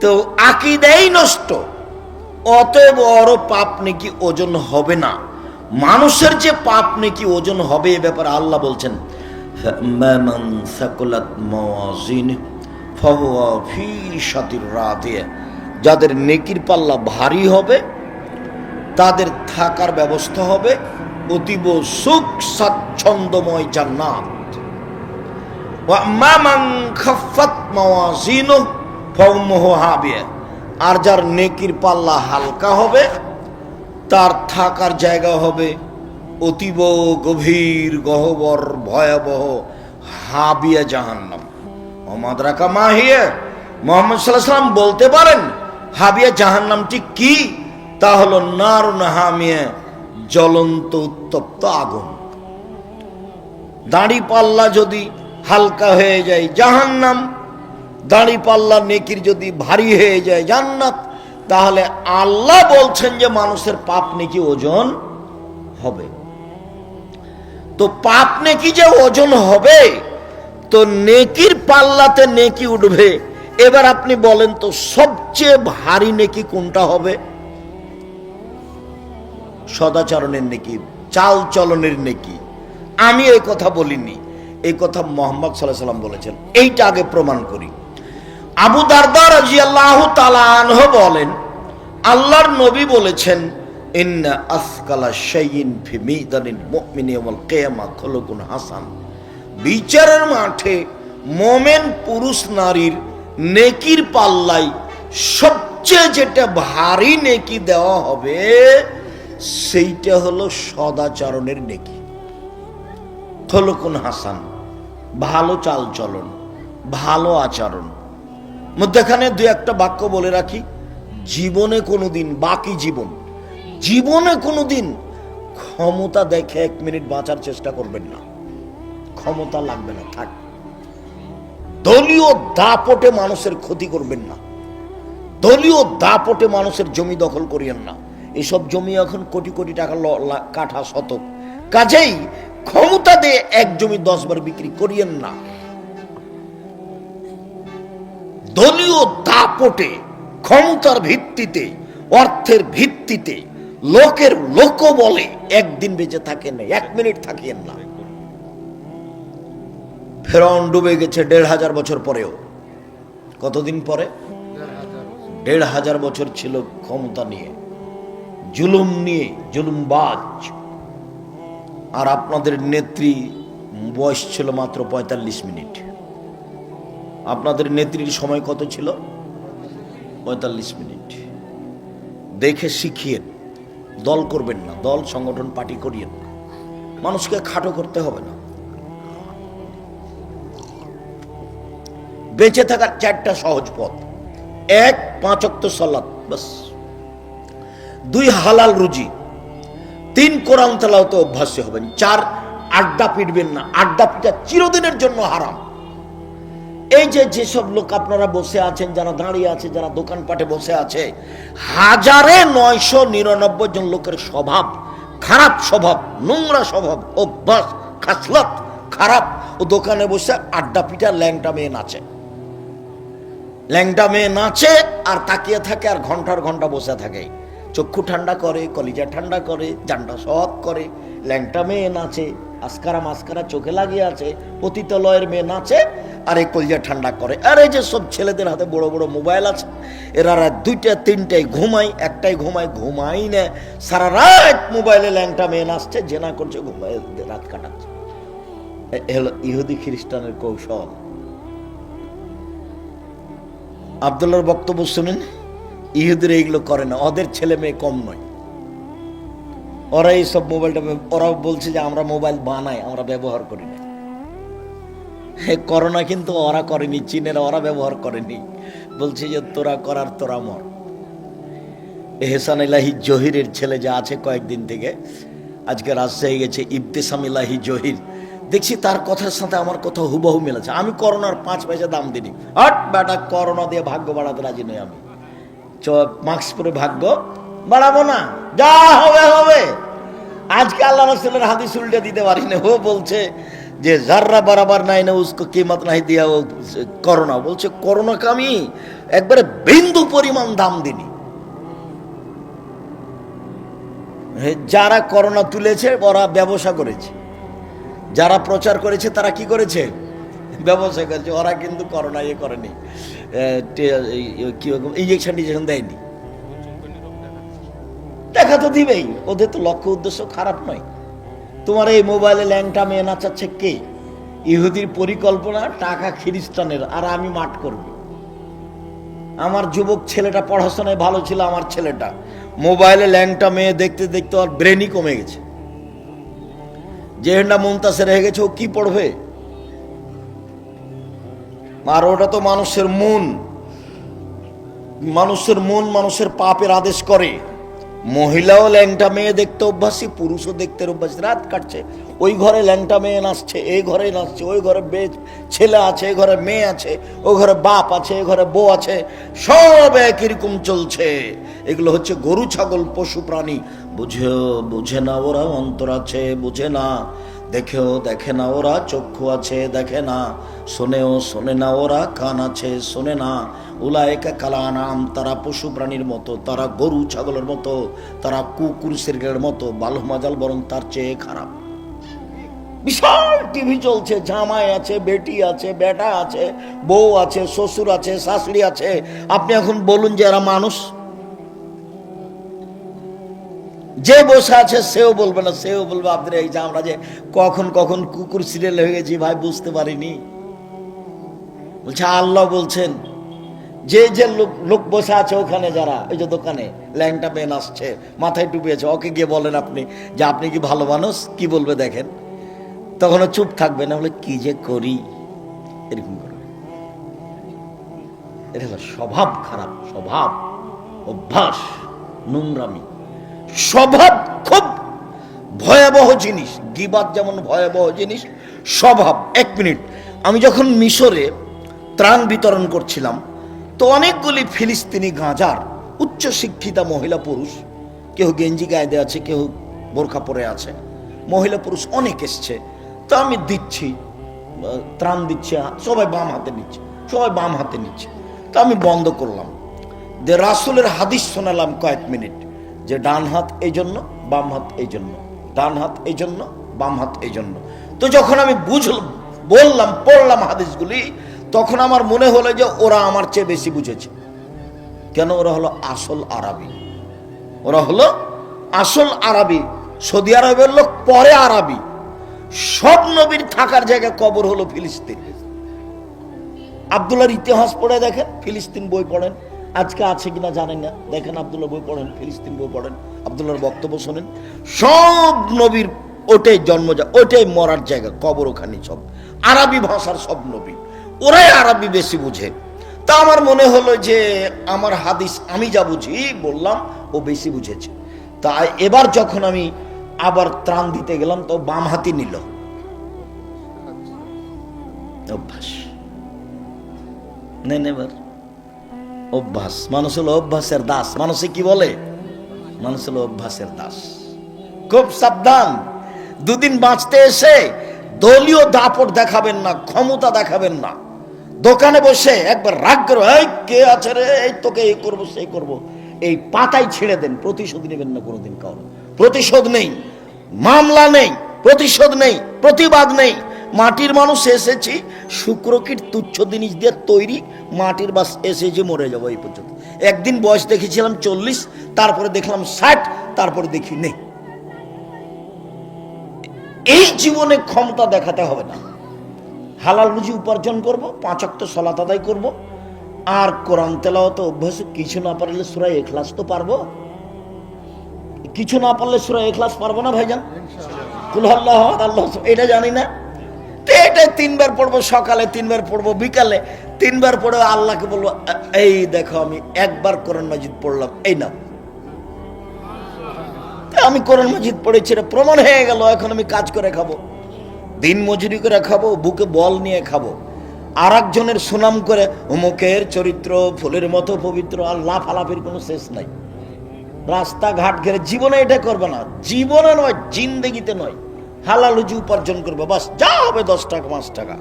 তো আকীদাই নষ্ট। অতএব বড় পাপ নাকি ওজন হবে না। মানুষের যে পাপ নাকি ওজন হবে এ ব্যাপারে আল্লাহ বলছেন, মান সাকুলাত মাওয়াজিনহু ফাহুয়া ফি ঈশাতির রাদিয়া, যাদের নেকির পাল্লা ভারী হবে তাদের থাকার ব্যবস্থা হবে অতীব সুখ স্বাচ্ছন্দ্যময় জান্নাত। ওয়া মান খাফফাত মাওয়াজিনহু ফাউমুহু হাবিয়া, আর যার নেকির পাল্লা হালকা হবে তার থাকার জায়গা হবে অতীব গভীর গহ্বর ভয়াবহ হাবিয়া জাহান্নাম। ওমাদরাকা মাহিয়া, মুহাম্মদ সাল্লাল্লাহু আলাইহি ওয়াসাল্লাম বলতে পারেন হাবিয়া জাহান্নামটি কি? তা হলো নারুন হামিয়া, জ্বলন্ত উত্তপ্ত আগুন। দাড়ি পাল্লা যদি হালকা হয়ে যায় জাহান্নাম, দাড়ি পাল্লা নেকির যদি ভারী হয়ে যায় জান্নাত। তাহলে আল্লাহ বলছেন যে মানুষের পাপ নেকি ওজন হবে। তো পাপ নেকি যে ওজন হবে, তো নেকির পাল্লাতে নেকি উঠবে। এবার আপনি বলেন তো সবচেয়ে ভারী নেকি কোনটা হবে? সদাচরণের নেকি, চাল চলনের নেকি। আমি এই কথা বলিনি, এই কথা মুহাম্মদ সাল্লাল্লাহু আলাইহি ওয়াসাল্লাম বলেছেন। এইটা আগে প্রমাণ করি। আবু দারদা রাদিয়াল্লাহু তাআলা আনহু বলেন, আল্লাহর নবী বলেছেন, ইন্না আসকালা শাইইন ফি মিজানিল মুমিনি ইয়াউমাল কিয়ামা খুলুকুন হাসান। বিচারের মাঠে মোমেন পুরুষ নারীর নেকির পাল্লায় সবচেয়ে যেটা ভারী নেকি দেওয়া হবে সেইটা হলো সদাচরণের নেকি। খুলুকুন হাসান, ভালো চাল চলন, ভালো আচরণ। মধ্যখানে দুই একটা বাক্য বলে রাখি, জীবনে কোনোদিন, বাকি জীবনে কোনোদিন ক্ষমতা দেখে 1 মিনিট বাঁচার চেষ্টা করবেন না। ক্ষমতা লাগবে না, থাক। দলীয় দাপটে মানুষের ক্ষতি করবেন না, দলীয় দাপটে মানুষের জমি দখল করিয়েন না। এসব জমি এখন কোটি কোটি টাকা কাঠা শতক, কাজেই ক্ষমতা দিয়ে এক জমি 10 বার বিক্রি করিয়েন না। দলীয় দাপটে, ক্ষমতার ভিত্তিতে, অর্থের ভিত্তিতে, লোকের লোক বলে একদিন বেঁচে থাকেন না, 1 মিনিট থাকিয়েন না। ফেরাউন ডুবে গেছে 1500 বছর পরেও। কতদিন পরে? 1500 বছর ছিল ক্ষমতা নিয়ে, জুলুম নিয়ে, জুলুমবাজ। আর আপনাদের নেত্রী বয়স ছিল মাত্র 45 মিনিট। আপনাদের নেত্রীর সময় কত ছিল? 45 মিনিট। দেখে শিখিয়েন, দল করবেন না, দল সংগঠন পার্টি করিয়েন না। মানুষকে খাটো করতে হবে না। বেঁচে থাকার 4টা সহজ পথ। 1, 5 ওয়াক্ত সালাত, বাস। 2, হালাল রুজি। 3, কোরআন তেলাওয়াতে অভ্যাসী হবেন। 4, আড্ডা পিটবেন না। আড্ডা পিটা চিরদিনের জন্য হারাম। এই যেসব লোক আপনারা বসে আছেন, যারা দাঁড়িয়ে আছে, যারা দোকানপাটে বসে আছে, 1999 জন লোকের স্বভাব খারাপ, স্বভাব নোংরা, স্বভাব অভ্যাস খাসলত খারাপ। ও দোকানে বসে আড্ডা পিটা ল্যাংটা মেয়ে নাচে। ল্যাংটা মেয়ে নাচে আর তাকিয়ে থাকে আর ঘন্টার ঘন্টা বসে থাকে, চক্ষু ঠান্ডা করে, কলিজা ঠান্ডা করে, জানটা সৎ করে। ল্যাংটা মেয়ে নাচে, আসকারা মাস্কারা চোখে লাগিয়ে আছে, পতিতালয়ের মেয়ে নাচে আর এই কলিজা ঠান্ডা করে। আর এই যে সব ছেলেদের হাতে বড় বড় মোবাইল আছে, এরা রাত 2টা 3টায় ঘুমায়, একটাই ঘুমাই না, সারা রাত মোবাইলে ল্যাংটা মেয়ে নাচছে, জেনা করছে, ঘুমায় রাত কাটাচ্ছে। হলো ইহুদি খ্রিস্টানের কৌশল। আব্দুল্লাহর বক্তব্য শুনেন, ইহুদিরা এইগুলো করে না, ওদের ছেলে মেয়ে কম নয়, ওরা এইসব মোবাইলটা, ওরা বলছে যে আমরা মোবাইল বানাই, আমরা ব্যবহার করি না। করোনা কিন্তু ওরা করেনি, চীনেরা ওরা ব্যবহার করেনি, বলছে যে তোরা করার তোরা মর। এহসান ইলাহি জহিরের ছেলে যা আছে কয়েকদিন থেকে, আজকে রাজশাহী গেছে, ইবতেসাম ইলাহি জহির, দেখছি তার কথার সাথে আমার কথা হুবহু মিলেছে। আমি করোনার 5 পয়সা দাম দিনি, হট বেটা করোনা দিয়ে ভাগ্য বাড়াতে রাজি নই আমি, মাস্ক পরে ভাগ্য বাড়াবো না, যা হবে হবে। আজকে আল্লাহ রাসূলের হাদিস উল্টে দিতে পারি না। ও বলছে যে জাররা বরাবর নাই না উসকো কিমত নাই দিয়া করোনা, বলছে করোনাকে আমি একবারে বিন্দু পরিমাণ দাম দিনি। যারা করোনা তুলেছে ওরা ব্যবসা করেছে, যারা প্রচার করেছে তারা কি করেছে, ব্যবসা করেছে। ওরা কিন্তু করোনা ইয়ে করেনি, কি ইঞ্জেকশন দেয়নি। দেখা তো দিবেই, ওদের তো লক্ষ্য উদ্দেশ্য খারাপ নয়। তোমার এই মোবাইলে ল্যাংটা মেয়ে নাচাচ্ছে কে? ইহুদির পরিকল্পনা, টাকা খ্রিস্টানের, আর আমি মাঠ করব। আমার যুবক ছেলেটা পড়াশোনায় ভালো ছিল, আমার ছেলেটা মোবাইলে ল্যাংটা মেয়ে দেখতে দেখতে ওর ব্রেনই কমে গেছে, জেহেন্ডা মুনতাসে রেখে গেছে, ও কি পড়বে? আর ওটা তো মানুষের মন, মানুষের পাপের আদেশ করে। মহিলাও ল্যাংটা মেয়ে দেখতে অভ্যাসী, পুরুষও দেখতে অভ্যাসী। রাত কাটছে, ওই ঘরে ল্যাংটা মেয়ে নাচছে, এই ঘরে নাচছে, ওই ঘরে ছেলে আছে, এই ঘরে মেয়ে আছে, ওই ঘরে বাপ আছে, এই ঘরে বউ আছে, সব একই রকম চলছে। এগুলো হচ্ছে গরু ছাগল পশু প্রাণী। বুঝে না ওরা, অন্তর আছে বুঝে না, দেখেও দেখে না ওরা, চক্ষু আছে দেখে না, শোনেও শোনে না ওরা, কান আছে শোনে না। উলায়েকা কালানাম, তারা পশু প্রাণীর মতো, তারা গরু ছাগলের মতো, তারা কুকুর সিরগের মতো, বালু মাজাল বরং তার চেয়ে খারাপ। বিশাল টিভি চলছে, জামাই আছে, বেটি আছে, বেটা আছে, বউ আছে, শ্বশুর আছে, শাশুড়ি আছে। আপনি এখন বলুন যে এরা মানুষ? যে বসে আছে সেও বলবে না, সেও বলবে আপনার এই যে আমরা যে কখন কখন কুকুর সিরিয়াল হয়ে গেছি ভাই, বুঝতে পারিনি। বলছে আল্লাহ বলছেন যে যে লোক বসে আছে ওখানে, যারা ওই যে দোকানে ল্যাংটা মেয়ে আসছে, মাথায় টুপিয়েছে, ওকে গিয়ে বলেন আপনি যে আপনি কি ভালো মানুষ? কি বলবে দেখেন, তখন চুপ থাকবে না, বলে কি যে করি, এরকম করবে। এটা হলো স্বভাব খারাপ, স্বভাব, অভ্যাস, নোংরামি। স্বভাব খুব ভয়াবহ জিনিস, গীবাত যেমন ভয়াবহ জিনিস, স্বভাব। 1 মিনিট, আমি যখন মিশরে ত্রাণ বিতরণ করছিলাম, তো অনেকগুলি ফিলিস্তিনি গাঁজার উচ্চ শিক্ষিতা মহিলা পুরুষ, কেউ গেঞ্জি গায়ে দেওয়া আছে, কেউ বোরখা পরে আছে, মহিলা পুরুষ অনেক এসছে। তো আমি দিচ্ছি, ত্রাণ দিচ্ছি, সবাই বাম হাতে নিচ্ছে, তো আমি বন্ধ করলাম, যে রাসূলের হাদিস শোনালাম কয়েক মিনিট, যে ডান হাত এই জন্য, বাম হাত এই জন্য, ডান হাত এই জন্য, বাম হাত এই জন্য। তো যখন আমি বললাম, পড়লাম হাদিসগুলি, তখন আমার মনে হলো যে ওরা আমার চেয়ে বেশি বুঝেছে। কেন? ওরা হলো আসল আরবি, ওরা হলো আসল আরবি। সৌদি আরবের লোক পরে আরবি। সব নবীর থাকার জায়গা কবর হলো ফিলিস্তিন। আব্দুল্লাহর ইতিহাস পড়ে দেখেন, ফিলিস্তিন বই পড়েন, আজকে আছে কিনা জানেন না, দেখেন আব্দুল্লাহ বই পড়েন, ফিলিস্তিন বই পড়েন, আব্দুল্লাহর বক্তব্য শোনেন, সব নবীর ওটাই জন্ম, ওটাই মরার জায়গা, কবর ওখানে। সব আরবি ভাষার সব নবী, ওরাই আরবি বেশি বুঝে। তা আমার মনে হলো যে আমার হাদিস আমি যা বুঝি বললাম, ও বেশি বুঝেছে। তাই এবার যখন আমি আবার ত্রাণ দিতে গেলাম, তো বাম হাতি নিল। অভ্যাস নেন, এবার অভ্যাস। মানুষ হলো অভ্যাসের দাস। মানুষে কি বলে? মানুষ হলো অভ্যাসের দাস। খুব সাবধান। 2 দিন বাঁচতে এসে দলীয় দাপট দেখাবেন না, ক্ষমতা দেখাবেন না। দোকানে বসে একবার রাগ করে, এই কে আছে রে, এই তোকে এই করবো সেই করবো, এই পাতাই ছেড়ে দেন। প্রতিশোধ নেবেন না কোনোদিন কারো। প্রতিশোধ নেই, মামলা নেই, প্রতিশোধ নেই, প্রতিবাদ নেই। মাটির মানুষ এসেছি, শুক্রকীট তুচ্ছ জিনিস দিয়ে তৈরি মাটির বাস, এসেছি মরে যাবো এই পর্যন্ত। একদিন বয়স দেখেছিলাম 40, তারপরে দেখলাম 60, তারপরে দেখি নেই। এই জীবনে ক্ষমতা দেখাতে হবে না। হালাল রুজি উপার্জন করব, 5 ওয়াক্ত সালাত আদায় করব, আর কোরআন তেলাওয়াত অভ্যাস। কিছু না পারলে সূরা ইখলাস তো পারবো, কিছু না পারলে সূরা ইখলাস পারবো না ভাইজান? কুল আল্লাহু আহাদ আল্লাহু সামাদ, এটা জানি না তো, এটা 3 বার পড়বো, সকালে 3 বার পড়বো, বিকালে 3 বার পড়ে আল্লাহকে বলবো, এই দেখো আমি একবার কোরআন মাজিদ পড়লাম, এই নাও। আমি কোরআন মাজিদ পড়েছি, এটা প্রমাণ হয়ে গেল। এখন আমি কাজ করে খাবো, দিন মজুরি করে খাবো, বুকে বল নিয়ে খাবো, আর একজনের সুনাম করে অমুকের চরিত্র ফুলের মতো পবিত্র। আর লাফালাফির কোনো শেষ নাই। রাস্তাঘাট ঘেরে জীবনে এটা করবে না, জীবনে নয়, জিন্দেগিতে নয়। হালাল রুজি উপার্জন করবে, বাস যা হবে 10 টাকা 5 টাকা।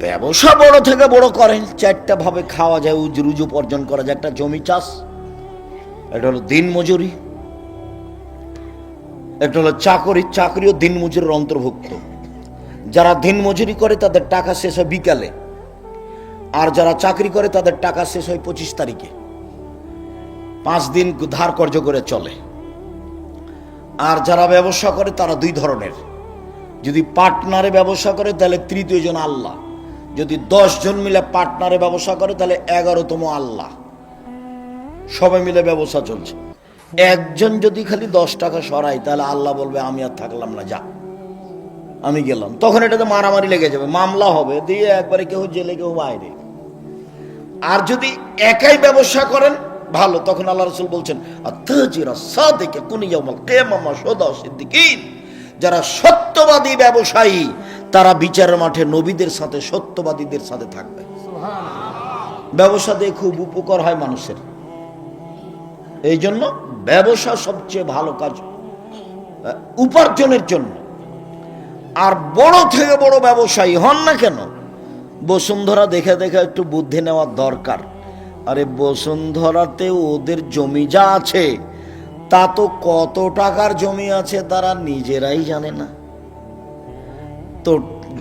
ব্যবসা বড় থেকে বড় করেন, 4টা ভাবে খাওয়া যায়, রুজি উপার্জন করা যায়। একটা জমি চাষ, এটা হলো দিন মজুরি, একটা হলো চাকরি, চাকরিও দিন মজুরির অন্তর্ভুক্ত। যারা দিন মজুরি করে তাদের টাকা শেষ হয় বিকালে, আর যারা চাকরি করে তাদের টাকা শেষ হয় 25 তারিখে। 5 দিন ধার কর্য করে চলে। আর যারা ব্যবসা করে তারা 2 ধরনের। যদি পার্টনারে ব্যবসা করে তাহলে তৃতীয় জন আল্লাহ, যদি 10 জন মিলে পার্টনারে ব্যবসা করে তাহলে 11তম আল্লাহ। সবাই মিলে ব্যবসা চলছে, একজন যদি খালি 10 টাকা সরায় তাহলে আল্লাহ বলবে আমি আর থাকলাম না, যা আমি গেলাম। তখন এটাতে মারামারি লেগে যাবে, মামলা হবে, দিয়ে একবারে কেউ জেলে কেউ বাইরে। আর যদি একাই ব্যবসা করেন ভালো, তখন আল্লাহ রাসূল বলছেন যারা সত্যবাদী ব্যবসায়ী তারা বিচারের মাঠে নবীদের সাথে, সত্যবাদীদের সাথে থাকবে। ব্যবসা দিয়ে খুব উপকার হয় মানুষের, এই জন্য ব্যবসা সবচেয়ে ভালো কাজ উপার্জনের জন্য। আর বড় থেকে বড় ব্যবসায়ী হন না কেন, বসুন্ধরা দেখে দেখে একটু বুদ্ধি নেওয়ার দরকার। আরে বসুন্ধরাতে ওদের জমি যা আছে, তা তো কত টাকার জমি আছে তারা নিজেরাই জানে না। তো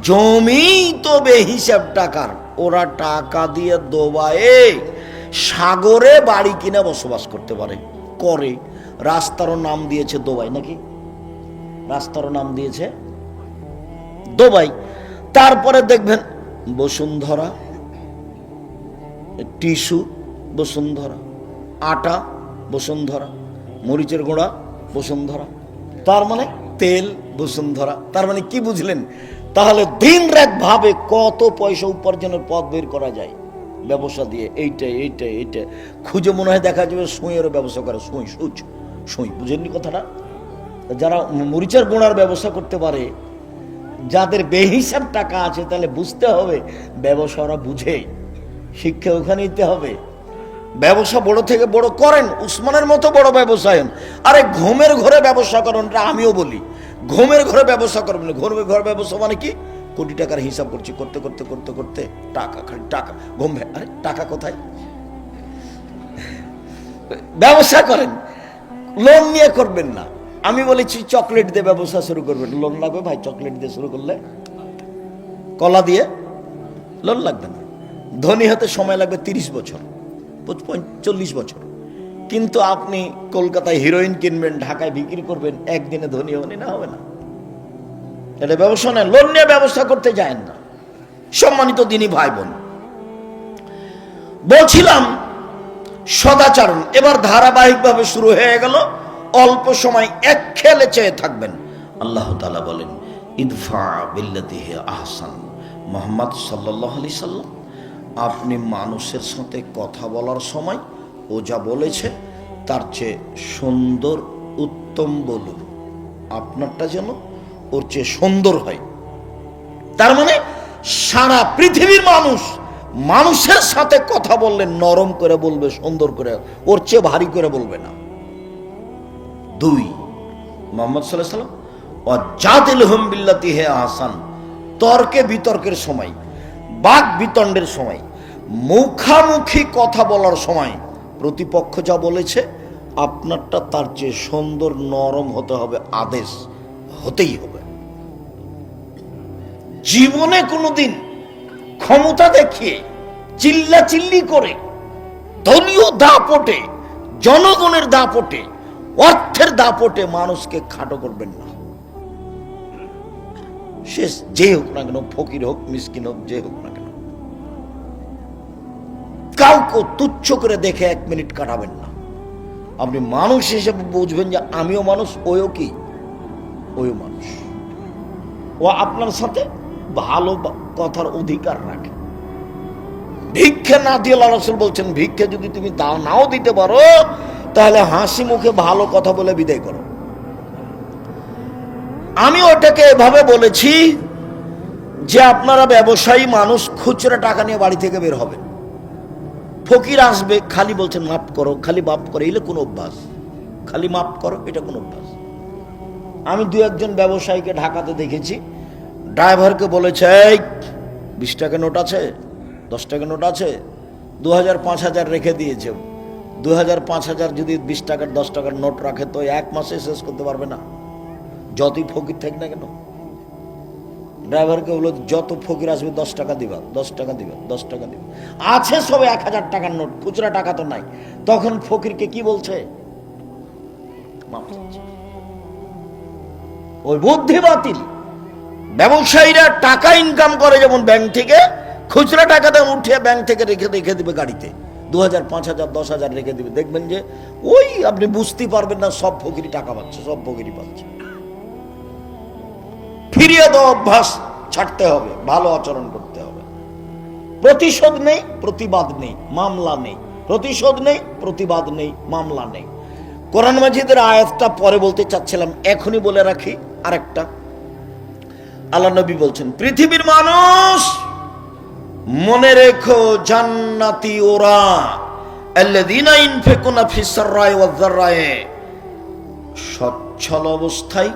জমি তো বেহিসাব টাকার, ওরা টাকা দিয়ে দোবায়ে সাগরে বাড়ি কিনে বসবাস করতে পারে, করে। রাস্তারও নাম দিয়েছে দোবাই, নাকি? রাস্তারও নাম দিয়েছে দোবাই। তারপরে দেখবেন বসুন্ধরা, টিস্যু বসুন্ধরা, আটা বসুন্ধরা, মরিচের গুঁড়া বসুন্ধরা, তার মানে তেল বসুন্ধরা। তার মানে কি বুঝলেন? তাহলে দিন রাত ভাবে কত পয়সা উপার্জনের পথ বের করা যায় ব্যবসা দিয়ে। এইটা এইটা এইটা খুঁজে মনে হয় দেখা যাবে সুঁইয়েরও ব্যবসা করে, সুঁই সুচ সুঁই, বুঝেননি কথাটা? যারা মরিচের গুঁড়ার ব্যবসা করতে পারে, যাদের বেহিসাব টাকা আছে, তাহলে বুঝতে হবে ব্যবসা ওরা বুঝে, শিক্ষা ওখানে নিতে হবে। ব্যবসা বড় থেকে বড় করেন, উসমানের মতো বড় ব্যবসায়ন। আরে ঘুমের ঘরে ব্যবসা করেন, আমিও বলি ঘুমের ঘরে ব্যবসা করবেন। ঘুমের ঘরে ব্যবসা মানে কি? কোটি টাকার হিসাব করছি, করতে করতে করতে করতে টাকা, খালি টাকা, ঘুম। আরে টাকা কোথায়? ব্যবসা করেন, লোন নিয়ে করবেন না। আমি বলেছি চকলেট দিয়ে ব্যবসা শুরু করবেন, লোন লাগবে ভাই। চকলেট দিয়ে শুরু করলে, কলা দিয়ে লোন লাগবে না। ধনী হতে সময় লাগবে 30 বছর, 40 বছর। কিন্তু আপনি কলকাতায় হিরোইন কিনবেন, ঢাকায় বিক্রি করবেন, একদিনে ধনী হবেন না? হবে না। এটা ব্যবসা নয়, লোন নিয়ে ব্যবসা করতে যায়েন না। সম্মানিত দিনী ভাই বোন, বলছিলাম সদাচরণ এবার ধারাবাহিকভাবে শুরু হয়ে গেল। অল্প সময় এক খেলে চেয়ে থাকবেন। আল্লাহ তাআলা বলেন ইদফা বিল্লাতি হি আহসান। মুহাম্মদ সাল্লাল্লাহু আলাইহি সাল্লাম, আপনি মানুষের সাথে কথা বলার সময় ও যা বলেছে তার চেয়ে সুন্দর উত্তম বলুন, আপনারটা যেন ওর চেয়ে সুন্দর হয়। তার মানে সারা পৃথিবীর মানুষ মানুষের সাথে কথা বললে নরম করে বলবে, সুন্দর করে, ওর চেয়ে ভারী করে বলবে না। 2, মুহাম্মদ সাল্লাল্লাহু আলাইহি সাল্লাম ওয়াজাদিলহুম বিল্লাতি হি আহসান, তর্কে বিতর্কের সময়, বাক বিতণ্ডের সময়, মুখামুখি কথা বলার সময় প্রতিপক্ষ যা বলেছে আপনারটা তার চেয়ে সুন্দর নরম হতে হবে, আদেশ হতেই হবে। জীবনে কোনোদিন ক্ষমতা দেখিয়ে চিল্লাচিল্লি করে দলীয় দাপটে, জনগণের দাপটে, অর্থের দাপটে মানুষকে খাটো করবেন না। সে যে হোক না কেন, ফকির হোক, মিসকিন হোক, যে হোক না কেন, কাউকে তুচ্ছ করে দেখে 1 মিনিট কাটাবেন না। আপনি মানুষ হিসেবে বুঝবেন যে আমিও মানুষ, ওও কি, ওও মানুষ। ও আপনার সাথে ভালো কথার অধিকার রাখে। ভিক্ষে না দিয়ে আল্লাহ রাসূল বলছেন, ভিক্ষে যদি তুমি নাও দিতে পারো তাহলে হাসি মুখে ভালো কথা বলে বিদায় করো। আমি ওটাকে এভাবে বলেছি যে আপনারা ব্যবসায়ী মানুষ, খুচরা টাকা নিয়ে বাড়ি থেকে বের হবেন। ফকির আসবে, খালি বলছেন মাফ করো, খালি মাফ করো, এলে কোন অভ্যাস? খালি মাফ করো, এটা কোন অভ্যাস? আমি 2-1 ব্যবসায়ীকে ঢাকাতে দেখেছি, ড্রাইভারকে বলেছে, এই 20 টাকা নোট আছে, 10 টাকা নোট আছে, 2000 5000 রেখে দিয়েছে। 2000 5000 যদি 20 টাকার 10 টাকার নোট রাখে তো 1 মাসে শেষ করতে পারবে না, যতই ফকির থাক না কেন। ড্রাইভারকে বলল, যত ফকির আসবে 10 টাকা দিবা, 10 টাকা দিবা, 10 টাকা দিবা। আছে সবে 1000 টাকার নোট, খুচরা টাকা তো নাই। তখন ফকিরকে কি বলছে? মাফ চাচ্ছে। ওই বুদ্ধি বাতিল। ব্যবসায়ীরা টাকা ইনকাম করে যেমন ব্যাংক থেকে, খুচরা টাকাটা উঠিয়ে ব্যাংক থেকে রেখে দিবে গাড়িতে, 2000 5000 10,000 রেখে দিবে। দেখবেন যে ওই আপনি বুঝতে পারবেন না সব ফকিরি টাকা পাচ্ছে, সব ফকিরি পাচ্ছে। ফিরিয়ে দেওয়া অভ্যাস ছাড়তে হবে, ভালো আচরণ করতে হবে। প্রতিশোধ নেই, প্রতিবাদ নেই, মামলা নেই। প্রতিশোধ নেই, প্রতিবাদ নেই, মামলা নেই। কোরআন মাজিদের আয়াতটা পরে বলতে চাচ্ছিলাম, এখনই বলে রাখি। আরেকটা আল্লাহ নবী বলছেন, পৃথিবীর মানুষ মনে রেখো, জান্নাতি ওরা আল্লাযীনা ইনফিকুনা ফিস সাররাই ওয়াজ যাররাই, সচ্ছল অবস্থায়,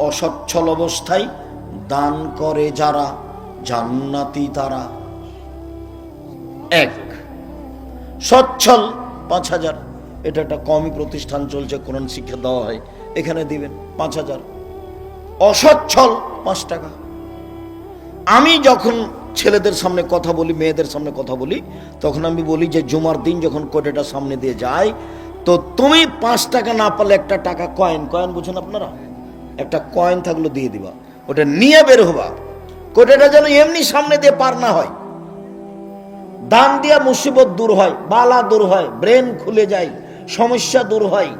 অসচ্ছল অবস্থায় দান করে যারা, জান্নাতি তারা। 1 সচ্ছল 5000, এটা একটা কমই প্রতিষ্ঠান চলছে, কোরআন শিক্ষা দেওয়া হয়, এখানে দিবেন 5000। অসচ্ছল 5 টাকা। আমি যখন ছেলেদের সামনে কথা বলি, মেয়েদের সামনে কথা বলি, তখন আমি বলি যে জুমার দিন যখন কোটেটা সামনে দিয়ে যায়, তো তুমি 5 টাকা না পারলে একটা টাকা কয়েন, কয়েন বুঝেন আপনারা, একটা কয়েন থাকলো দিয়ে দিবা, ওটা নিয়ে বের হবা। কোটেটা যেন এমনি সামনে দিয়ে পার না হয়। দান দিয়া মুসিবত দূর হয়, বালা দূর হয়, ব্রেন খুলে যায়, সমস্যা দূর হয়,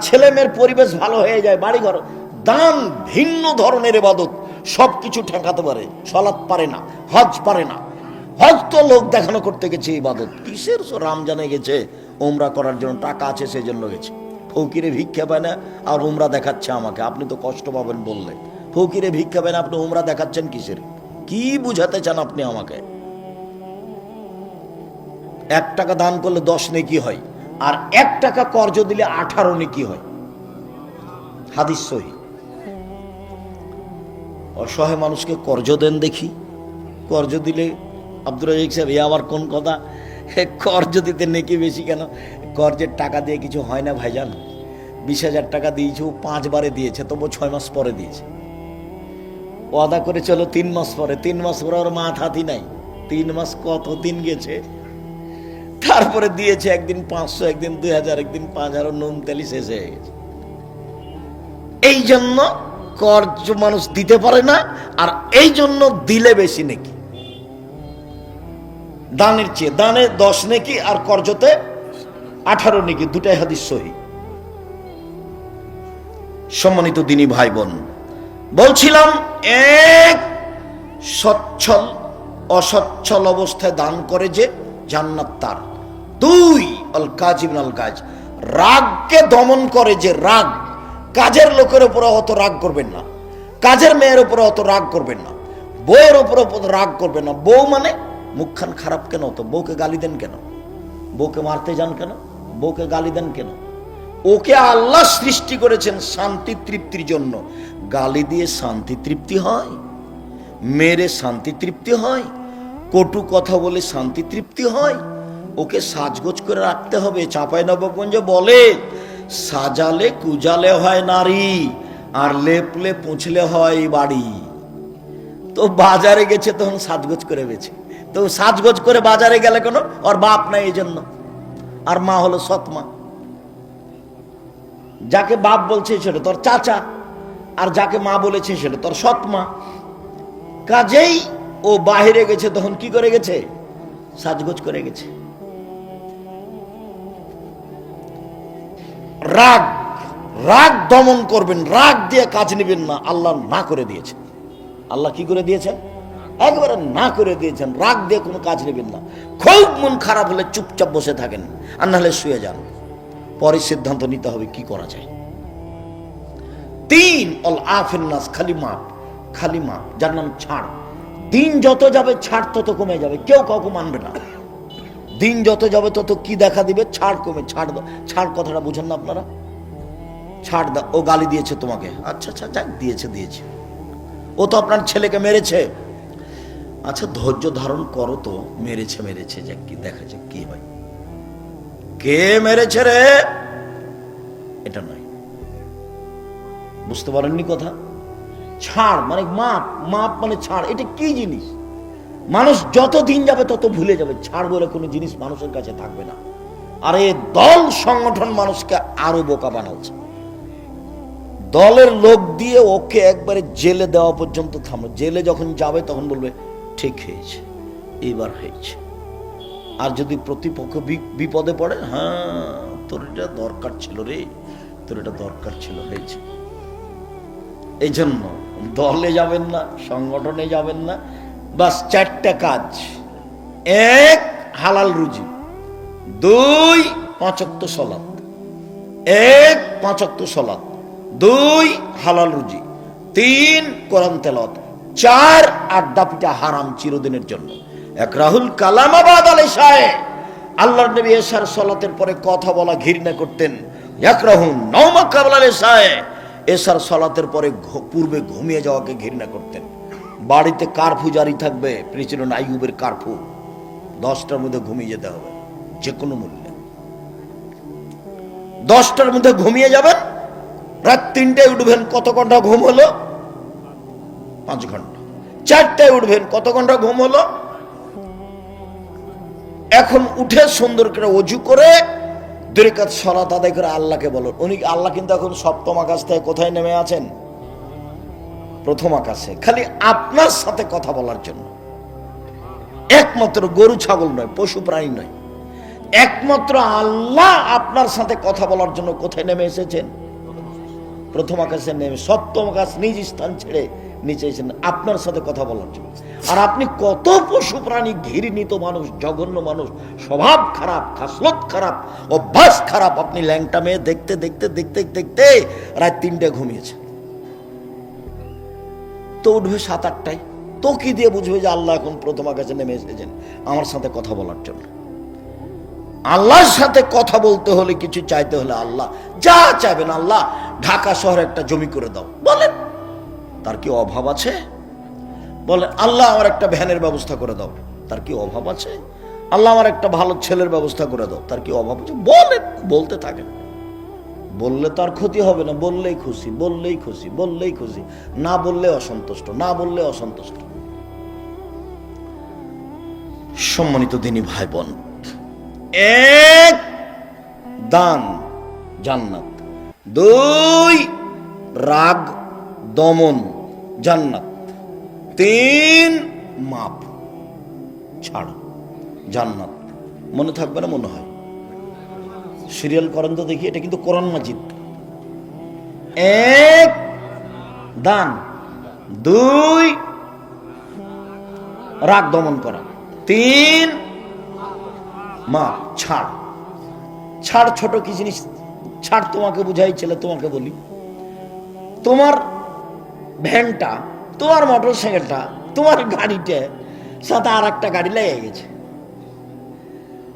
ছেলে মেয়ের পরিবেশ ভালো হয়ে যায়, বাড়িঘর। দান ভিন্ন ধরনের ইবাদত, সবকিছু ঠেকাতে পারে। সালাত পারে না, হজ পারে না। হজ তো লোক দেখানো করতে গেছে, ইবাদত কিসের? রমজানে গেছে উমরা করার জন্য, টাকা আছে সেই জন্য গেছে। ফকিরে ভিক্ষা পায় না আর উমরা দেখাচ্ছে আমাকে, আপনি তো কষ্ট পাবেন বললে। ফকিরে ভিক্ষা পায় না, আপনি উমরা দেখাচ্ছেন কিসের? কি বুঝাতে চান আপনি আমাকে? 1 টাকা দান করলে 10 নেকি হয়, আর 1 টাকা কর্জ দিলে 18 নেকি হয়। হাদিস সহিহ। অসহায় মানুষকে কর্জ দেন দেখি। কর্জ দিলে আব্দুর রাজ্জাক সাহেব, এ আবার কোন কথা? কর্জ দিতে নেকি বেশি কেন? কর্জের টাকা দিয়ে কিছু হয় না ভাইজান। 20,000 টাকা দিয়েছে, 5 বারে দিয়েছে, তবু 6 মাস পরে দিয়েছে। ওয়াদা করে চলো 3 মাস পরে, 3 মাস পরে ওর মাথাতি নাই। 3 মাস কত দিন গেছে, তারপরে দিয়েছে একদিন 500, একদিন 2000, একদিন 5000, নুন তেলি শেষ হয়ে গেছে। এই জন্য কর্জ মানুষ দিতে পারে না, আর এই জন্য দিলে বেশি নেকি। দানের চেয়ে দানে 10 নেকি আর কর্জতে 18 নেকি, দুটাই হাদিস সহিহ। সম্মানিত দিনী ভাই বোন, বলছিলাম 1 সচ্ছল অসচ্ছল অবস্থায় দান করে যে, জান্নাত তার। 2 আল কাজিম আল গাজ, রাগকে দমন করে যে, রাগ। কাজের লোকের উপরে অত রাগ করবেন না, কাজের মেয়ের উপরে অত রাগ করবেন না, বউয়ের উপরে রাগ করবেন না। বউ মানে মুখখান খারাপ কেন? তো বউকে গালি দেন কেন? বউকে মারতে যান কেন? বউকে গালি দেন কেন? ওকে আল্লাহ সৃষ্টি করেছেন শান্তি তৃপ্তির জন্য। গালি দিয়ে শান্তি তৃপ্তি হয়? মেরে শান্তি তৃপ্তি হয়, কটু কথা বলে শান্তি তৃপ্তি হয়? ওকে সাজগোজ করে রাখতে হবে। চাঁপাইনবাবগঞ্জে বলে, সাজালে কুজালে হয় নারী, আর লেপলে পুছলে হয় বাড়ি। তো বাজারে গেছে তখন সাজগোজ করে বেছে, তো সাজগোজ করে বাজারে গেলে কোনো ওর বাপ নাই এই জন্য, আর মা হলো সৎ মা। যাকে বাপ বলছে সেটা তোর চাচা, আর যাকে মা বলেছে সেটা তোর সৎ মা। কাজেই ও বাহিরে গেছে তখন কি করে গেছে? সাজগোজ করে গেছে। রাগ, রাগ দমন করবেন, রাগ দিয়ে কাজ নেবেন না, আল্লাহ না করে দিয়েছেন। আল্লাহ কি করে দিয়েছেন? একবারে না করে দিয়েছেন। রাগ দিয়ে কোনো কাজ নেবেন না। খুব মন খারাপ হলে চুপচাপ বসে থাকেন, আর নাহলে শুয়ে যান, পরে সিদ্ধান্ত নিতে হবে কি করা যায়। 3 অল আফিন নাস, খালি মাপ, খালি মাপ, যার নাম ছাড়। দিন যত যাবে ছাড় তত কমে যাবে, কেউ কাউকে মানবে না। দিন যত যাবে তত কি দেখা দিবে? ছাড় কমে। ছাড় দাও, ছাড় কথাটা বুঝেন না আপনারা? ছাড় দাও। ও গালি দিয়েছে তোমাকে, আচ্ছা আচ্ছা যাক, দিয়েছে দিয়েছে। ও তো আপনার ছেলেকে মেরেছে, আচ্ছা ধৈর্য ধারণ করো তো, মেরেছে মেরেছে, যাক কি দেখা যাক কি হয়। কে মেরেছে রে? এটা নয়, বুঝতে পারেননি কথা? ছাড় মানে মাপ, মাপ মানে ছাড়। এটা কি জিনিস? মানুষ যত দিন যাবে তত ভুলে যাবে। ছাড় বলে কোনো জিনিস মানুষের কাছে থাকবে না। আর এই দল সংগঠন মানুষকে আরো বোকা বানাচ্ছে। দলের লোক দিয়ে ওকে একবারে জেলে দেওয়া পর্যন্ত থামো। জেলে যখন যাবে তখন বলবে ঠিক হয়েছে, এবার হয়েছে। আর যদি প্রতিপক্ষ বিপদে পড়ে, হ্যাঁ তোর এটা দরকার ছিল রে, তোর এটা দরকার ছিল, হয়েছে। এই জন্য দলে যাবেন না, সংগঠনে যাবেন না। বাস 4টা কাজ: 1 হালাল রুজি, 2 5 ওয়াক্ত সালাত, 1 5 ওয়াক্ত সালাত, 2 হালাল রুজি, 3 কোরআন তেলাওয়াত, 4 আড্ডা পিটা হারাম চিরদিনের জন্য। একরাহুল কালাম বাদ আল ইশায়ে, আল্লাহর নবী এশার সালাতের পরে কথা বলা ঘৃণা করতেন। একরাহুন নওমা ক্বাবলা আল ইশায়ে, এশার সালাতের পরে পূর্বে ঘুমিয়ে যাওয়াকে ঘৃণা করতেন। বাড়িতে কারফু জারি থাকবে, প্রেসিডেন্ট আইয়ুবের কারফু, 10টার মধ্যে ঘুমিয়ে যেতে হবে যে কোনো মূল্যে। 10টার মধ্যে ঘুমিয়ে যাবেন, রাত 3টায় উঠবেন, কত ঘন্টা ঘুম হলো? 5 ঘন্টা। 4টায় উঠবেন, কত ঘন্টা ঘুম হলো? এখন উঠে সুন্দর করে ওযু করে 2 রাকাত সালাত আদায় করে আল্লাহকে বলো। উনি আল্লাহ কিন্তু এখন 7ম আকাশ থেকে কোথায় নেমে আছেন? 1ম আকাশে, খালি আপনার সাথে কথা বলার জন্য। একমাত্র গরু ছাগল নয়, পশু প্রাণী নয়, একমাত্র আল্লাহ আপনার সাথে কথা বলার জন্য কোথায় নেমে এসেছেন? 1ম আকাশে নেমে 7ম আকাশ নিজ স্থান ছেড়ে নিচে এসেছেন আপনার সাথে কথা বলার জন্য। আর আপনি কত পশু প্রাণী, ঘৃণিত মানুষ, জঘন্য মানুষ, স্বভাব খারাপ, খাসলত খারাপ, অভ্যাস খারাপ, আপনি ল্যাংটা মেয়ে দেখতে দেখতে দেখতে দেখতে রাত 3টায় ঘুমিয়েছেন। তো উঠবে 7-8টায়, তো কি দিয়ে বুঝবে যে আল্লাহ এখন 1ম আকাশে নেমে এসেছেন আমার সাথে কথা বলার জন্য? আল্লাহর সাথে কথা বলতে হলে, কিছু চাইতে হলে, আল্লাহ যা চাইবেন, আল্লাহ ঢাকা শহরে একটা জমি করে দাও, বলেন, তার কি অভাব আছে? বলেন আল্লাহ আমার একটা ভ্যানের ব্যবস্থা করে দাও, তার কি অভাব আছে? আল্লাহ আমার একটা ভালো ছেলের ব্যবস্থা করে দাও, তার কি অভাব আছে? বলেন, বলতে থাকেন। বললে তো আর ক্ষতি হবে না, বললেই খুশি, বললেই খুশি, বললেই খুশি, না বললে অসন্তুষ্ট, না বললে অসন্তুষ্ট। সম্মানিত দিনী ভাই বোন, 1 দান, জান্নাত, 2 রাগ দমন, জান্নাত, 3 মাপ, ছাড়, জান্নাত। মনে থাকবে না মনে হয়? সিরিয়াল করেন তো দেখি, এটা কিন্তু কোরআন মাজিদ। 1 দান, 2 রাগ দমন করা, 3 মাপ, ছাড়। ছাড় ছোট কি জিনিস? ছাড় তোমাকে বুঝাই, ছেলে তোমাকে বলি, তোমার ভ্যানটা, তোমার মোটর সাইকেলটা, তোমার গাড়িটা সাথে আর একটা গাড়ি লেগে গেছে।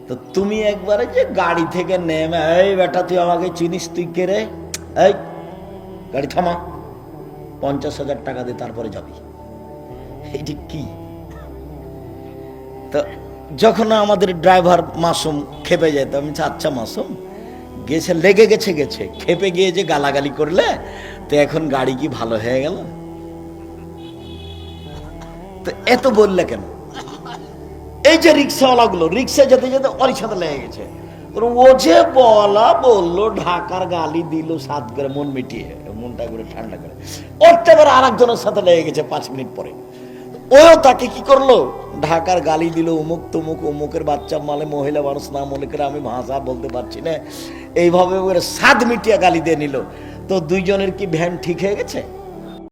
তো তুমি একবারে যে গাড়ি থেকে নেমে, এই বেটা তুই আমাকে চিনিস, তুই কে রে, এই গাড়ি থামা, 50,000 টাকা দিয়ে তারপরে যাবি, এটি কি? তো যখন আমাদের ড্রাইভার মাসুম খেপে যেত, আমি আচ্ছা মাসুম গেছে, লেগে গেছে খেপে গিয়ে যে গালাগালি করলে তো এখন গাড়ি কি ভালো হয়ে গেল? তো এত বললে কেন? এই যে রিক্সাওয়ালাগুলো রিক্সা যেতে যেতে ওর সাথে লেগে গেছে, ও যে বললো ঢাকার গালি দিল সাত করে মন মিটিয়ে, মনটা করে ঠান্ডা করে, ওর তো এবার আর একজনের সাথে লেগে গেছে 5 মিনিট পরে। ওও তাকে কি করলো, ঢাকার গালি দিল, অমুক তমুক, অমুকের বাচ্চা মালে মহিলা মানুষ না মনে করে আমি ভাষা বলতে পারছি না, এইভাবে সাত মিটিয়া গালি দিয়ে নিল। তো দুইজনের কি ভ্যান ঠিক হয়ে গেছে?